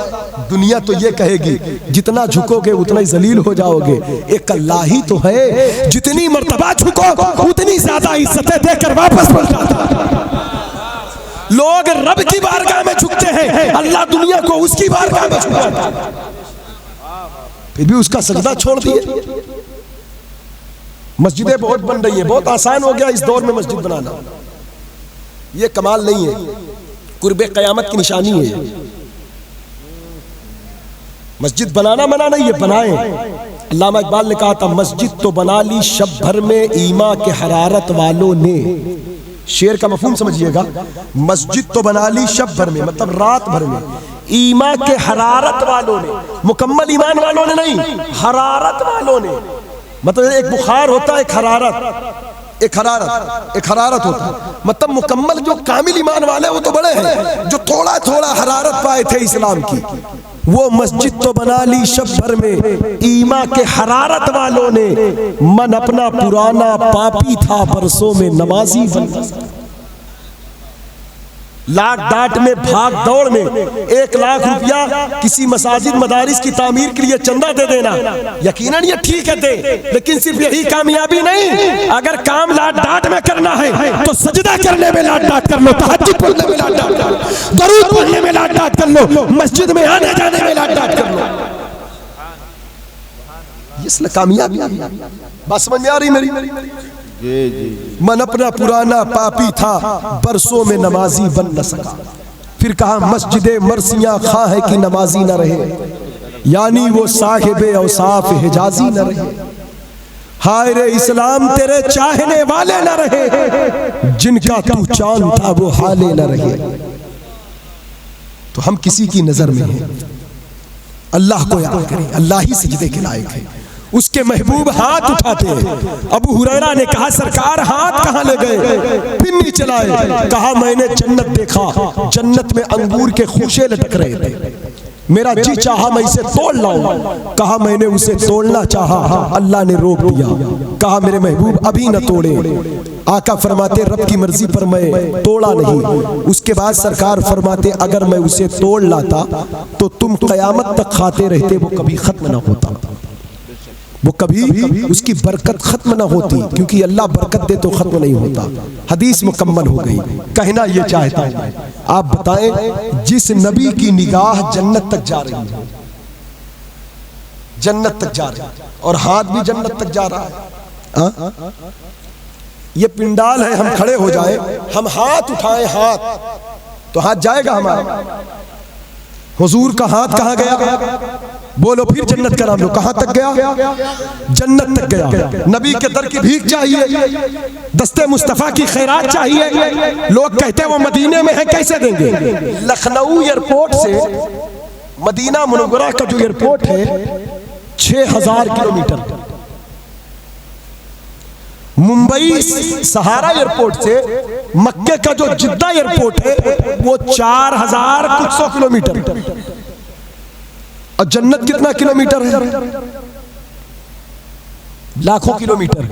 दुनिया तो ये कहेगी जितना झुकोगे उतना ही जलील हो जाओगे। एक अल्लाह ही तो है, जितनी मर्तबा झुको उतनी ज्यादा इज्जतें देकर वापस पलट जाता है। लोग रब की बारगाह में झुकते हैं, अल्लाह दुनिया को उसकी बारगाह में झुकाता है, फिर भी उसका सजदा छोड़ दिए। मस्जिदें बहुत बन रही हैं, बहुत आसान हो गया इस दौर में मस्जिद बनाना, ये कमाल नहीं है, कुर्बे क़यामत की निशानी है। मस्जिद बनाना मना नहीं है, बनाए। अल्लामा इकबाल ने कहा था, मस्जिद तो बना ली शब भर में ईमा के हरारत वालों ने। शेर का मफहूम समझिएगा, मस्जिद तो बना ली शब भर में, मतलब रात भर में, ईमा के हरारत वालों ने, मुकम्मल ईमान वालों ने नहीं, हरारत वालों ने। मतलब एक बुखार होता है, एक हरारत होता है, मतलब मुकम्मल जो कामिल ईमान वाले वो तो बड़े हैं, जो थोड़ा थोड़ा हरारत पाए थे इस्लाम की, वो मस्जिद तो बना ली शब भर में ईमा के हरारत वालों ने। मन अपना पुराना पापी था, बरसों में नमाजी बन। लाख डांट में, भाग दौड़ में 1 लाख रुपया किसी मसाजिद मदारिस की तामीर के लिए चंदा दे देना, यकीनन ये ठीक है दे, लेकिन सिर्फ यही कामयाबी नहीं। अगर काम लाट डांट में करना है तो सजदा करने में लाट डांट कर लो, तहज्जुद पढ़ने में लाट डांट कर लो, दरूद पढ़ने में लाट डांट कर लो, मस्जिद में आने जाने में लाट डांट कर लो। इसलिए कामयाबी बात समझ में आ रही मेरी? मन अपना पुराना पापी था, बरसों में नमाजी बन न सका। फिर कहा मस्जिदे मरसियां खा है कि नमाजी न रहे, यानी वो साहिबे औसाफ हिजाजी न रहे। हाय रे इस्लाम तेरे चाहने वाले न रहे, जिनका तू चांद था वो हाले न रहे। तो हम किसी की नजर में हैं, अल्लाह को याद करें, अल्लाह ही सजदे के लायक है, उसके महबूब हाथ उठाते हैं। अबू हुरैरा ने कहा सरकार हाथ कहाँ ले गए? फिर नीचे लाए, कहा मैंने जन्नत देखा, जन्नत में अंगूर के खूशे लटक रहे थे, मेरा जी चाहा मैं इसे तोड़ लाऊं। कहा मैंने उसे तोड़ना चाहा, अल्लाह ने रोक दिया। कहा मेरे महबूब अभी न तोड़े। आका फरमाते रब की मर्जी पर मैं तोड़ा नहीं। उसके बाद सरकार फरमाते अगर मैं उसे तोड़ लाता तो तुम क़यामत तक खाते रहते, वो कभी खत्म न होता, वो कभी उसकी बरकत खत्म ना होती, क्योंकि अल्लाह बरकत दे तो खत्म नहीं होता। हदीस मुकम्मल हो गई। कहना ये चाहता हूं, आप बताएं जिस नबी की निगाह जन्नत तक जा रही है, जन्नत तक जा रही है, और हाथ भी जन्नत तक जा रहा है। ये पिंडाल है, हम खड़े हो जाए, हम हाथ उठाएं, हाथ तो हाथ जाएगा हमारा। हुजूर का हाथ कहाँ गया? बोलो फिर जन्नत का नाम लो, कहां तक गया? जन्नत तक गया। नबी के दर की भीख चाहिए, दस्ते मुस्तफा की खैरात चाहिए। लोग कहते हैं वो मदीने में है, कैसे देंगे? लखनऊ एयरपोर्ट से मदीना मुनव्वरा का जो एयरपोर्ट है 6000 किलोमीटर, मुंबई सहारा एयरपोर्ट से मक्के का जो जिद्दा एयरपोर्ट है वो 4000 कुछ 100 किलोमीटर, और जन्नत कितना किलोमीटर है? लाखों किलोमीटर।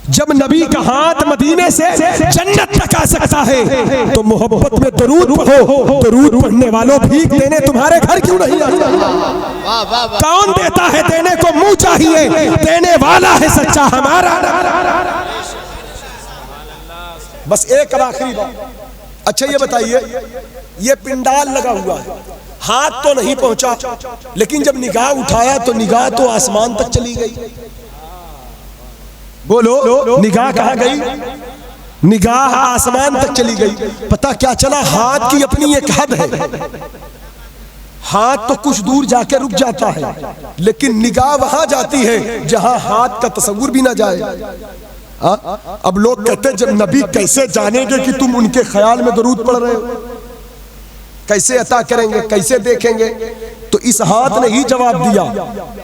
जब नबी का हाथ मदीने से जन्नत तक आ सकता है तो मोहब्बत में दरूद पढ़ो, दरूद पढ़ने वालों भीख देने तुम्हारे घर क्यों नहीं आते? कौन देता है? देने को मुंह चाहिए, देने वाला है सच्चा हमारा। बस एक आखिरी बात, अच्छा ये बताइए, ये पिंडाल लगा हुआ है, हाथ तो नहीं पहुंचा, लेकिन जब निगाह उठाया तो निगाह तो आसमान तक चली गई। बोलो निगाह कहां गई? निगाह आसमान तक चली गई। पता क्या चला? हाथ की अपनी एक हद है, हाथ तो कुछ दूर जाके रुक जाता है, लेकिन निगाह वहां जाती है जहां हाथ का तस्वुर भी ना जाए। अब लोग कहते हैं जब नबी कैसे जानेंगे कि तुम उनके ख्याल में दरूद पढ़ रहे हो? कैसे अता करेंगे, कैसे देखेंगे? तो इस हाथ ने ही जवाब दिया,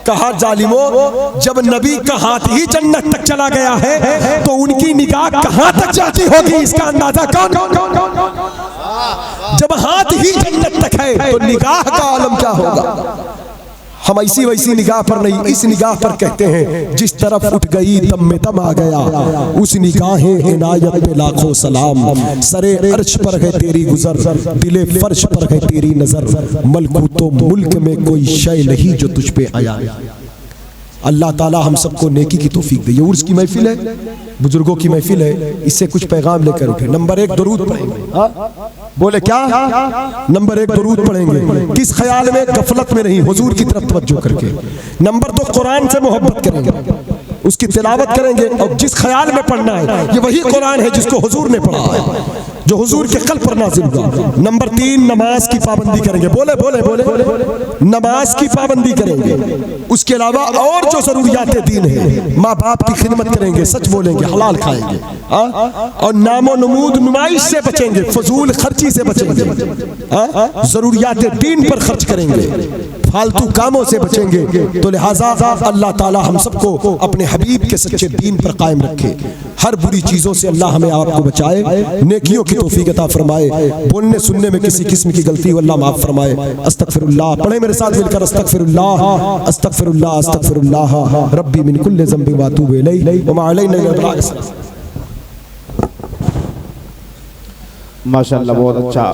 कहा जालिमों जब नबी का हाथ ही जन्नत तक चला गया है तो उनकी निगाह कहां तक जाती होगी इसका अंदाजा कौन? जब हाथ ही जन्नत तक है तो निगाह का आलम क्या होगा? हम ऐसी वैसी निगाह पर नहीं, इस निगाह पर कहते हैं जिस तरफ उठ गई दम में दम आ गया, उस निगाहें इनायत पे लाखों सलाम। सरे अर्श पर है तेरी गुजर, दिले फर्श पर है तेरी नजर, मलकूतो मुल्क में कोई शय नहीं जो तुझ पे आया। अल्लाह ताला हम सबको नेकी की तौफीक दे। ये उर्स की महफिल है, बुजुर्गों की महफिल है, इससे कुछ पैगाम लेकर उठे। नंबर 1 दरूद पढ़ेंगे। बोले क्या? नंबर 1 दरूद पढ़ेंगे। किस ख्याल में? गफलत में नहीं, हुजूर की तरफ तवज्जो करके। नंबर 2 कुरान से मोहब्बत करेंगे, उसकी तिलावत करेंगे, और जिस ख्याल में पढ़ना है ये वही कुरान है जिसको हुजूर ने पढ़ा है, जो हुजूर के कल्ब पर नाज़िल हुआ। नंबर 3 नमाज की पाबंदी करेंगे। बोले बोले बोले नमाज की पाबंदी करेंगे। उसके अलावा और जो जरूरियात दीन है, माँ बाप की खिदमत करेंगे, सच बोलेंगे, हलाल खाएंगे, और नामो नमूद नुमाइश से बचेंगे, फजूल खर्ची से बचेंगे, जरूरियात दीन पर खर्च करेंगे, फालतू कामों से बचेंगे। तो लिहाजा अल्लाह ताला हम सबको अपने हबीब के सच्चे दीन पर कायम रखे। हर बुरी चीजों से अल्लाह हमें आपको बचाए, नेकियों की तौफीक अता फरमाए। बोलने सुनने में किसी किस्म की गलती हो अल्लाह माफ फरमाए। अस्तगफिरुल्लाह पढ़े मेरे साथ मिलकर, अस्तगफिरुल्लाह अस्तगफिरुल्लाह अस्तगफिरुल्लाह रब्बी मिन कुल्लि ज़ंबिन व अतूबु इलैहि व मा अलैना इल्ला अल बलाग। माशाअल्लाह, बहुत अच्छा।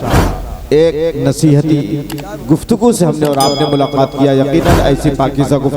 एक नसीहती गुफ्तगू से हमने और आपने मुलाकात किया। यकीनन ऐसी पाकीज़ा गुफ्तगू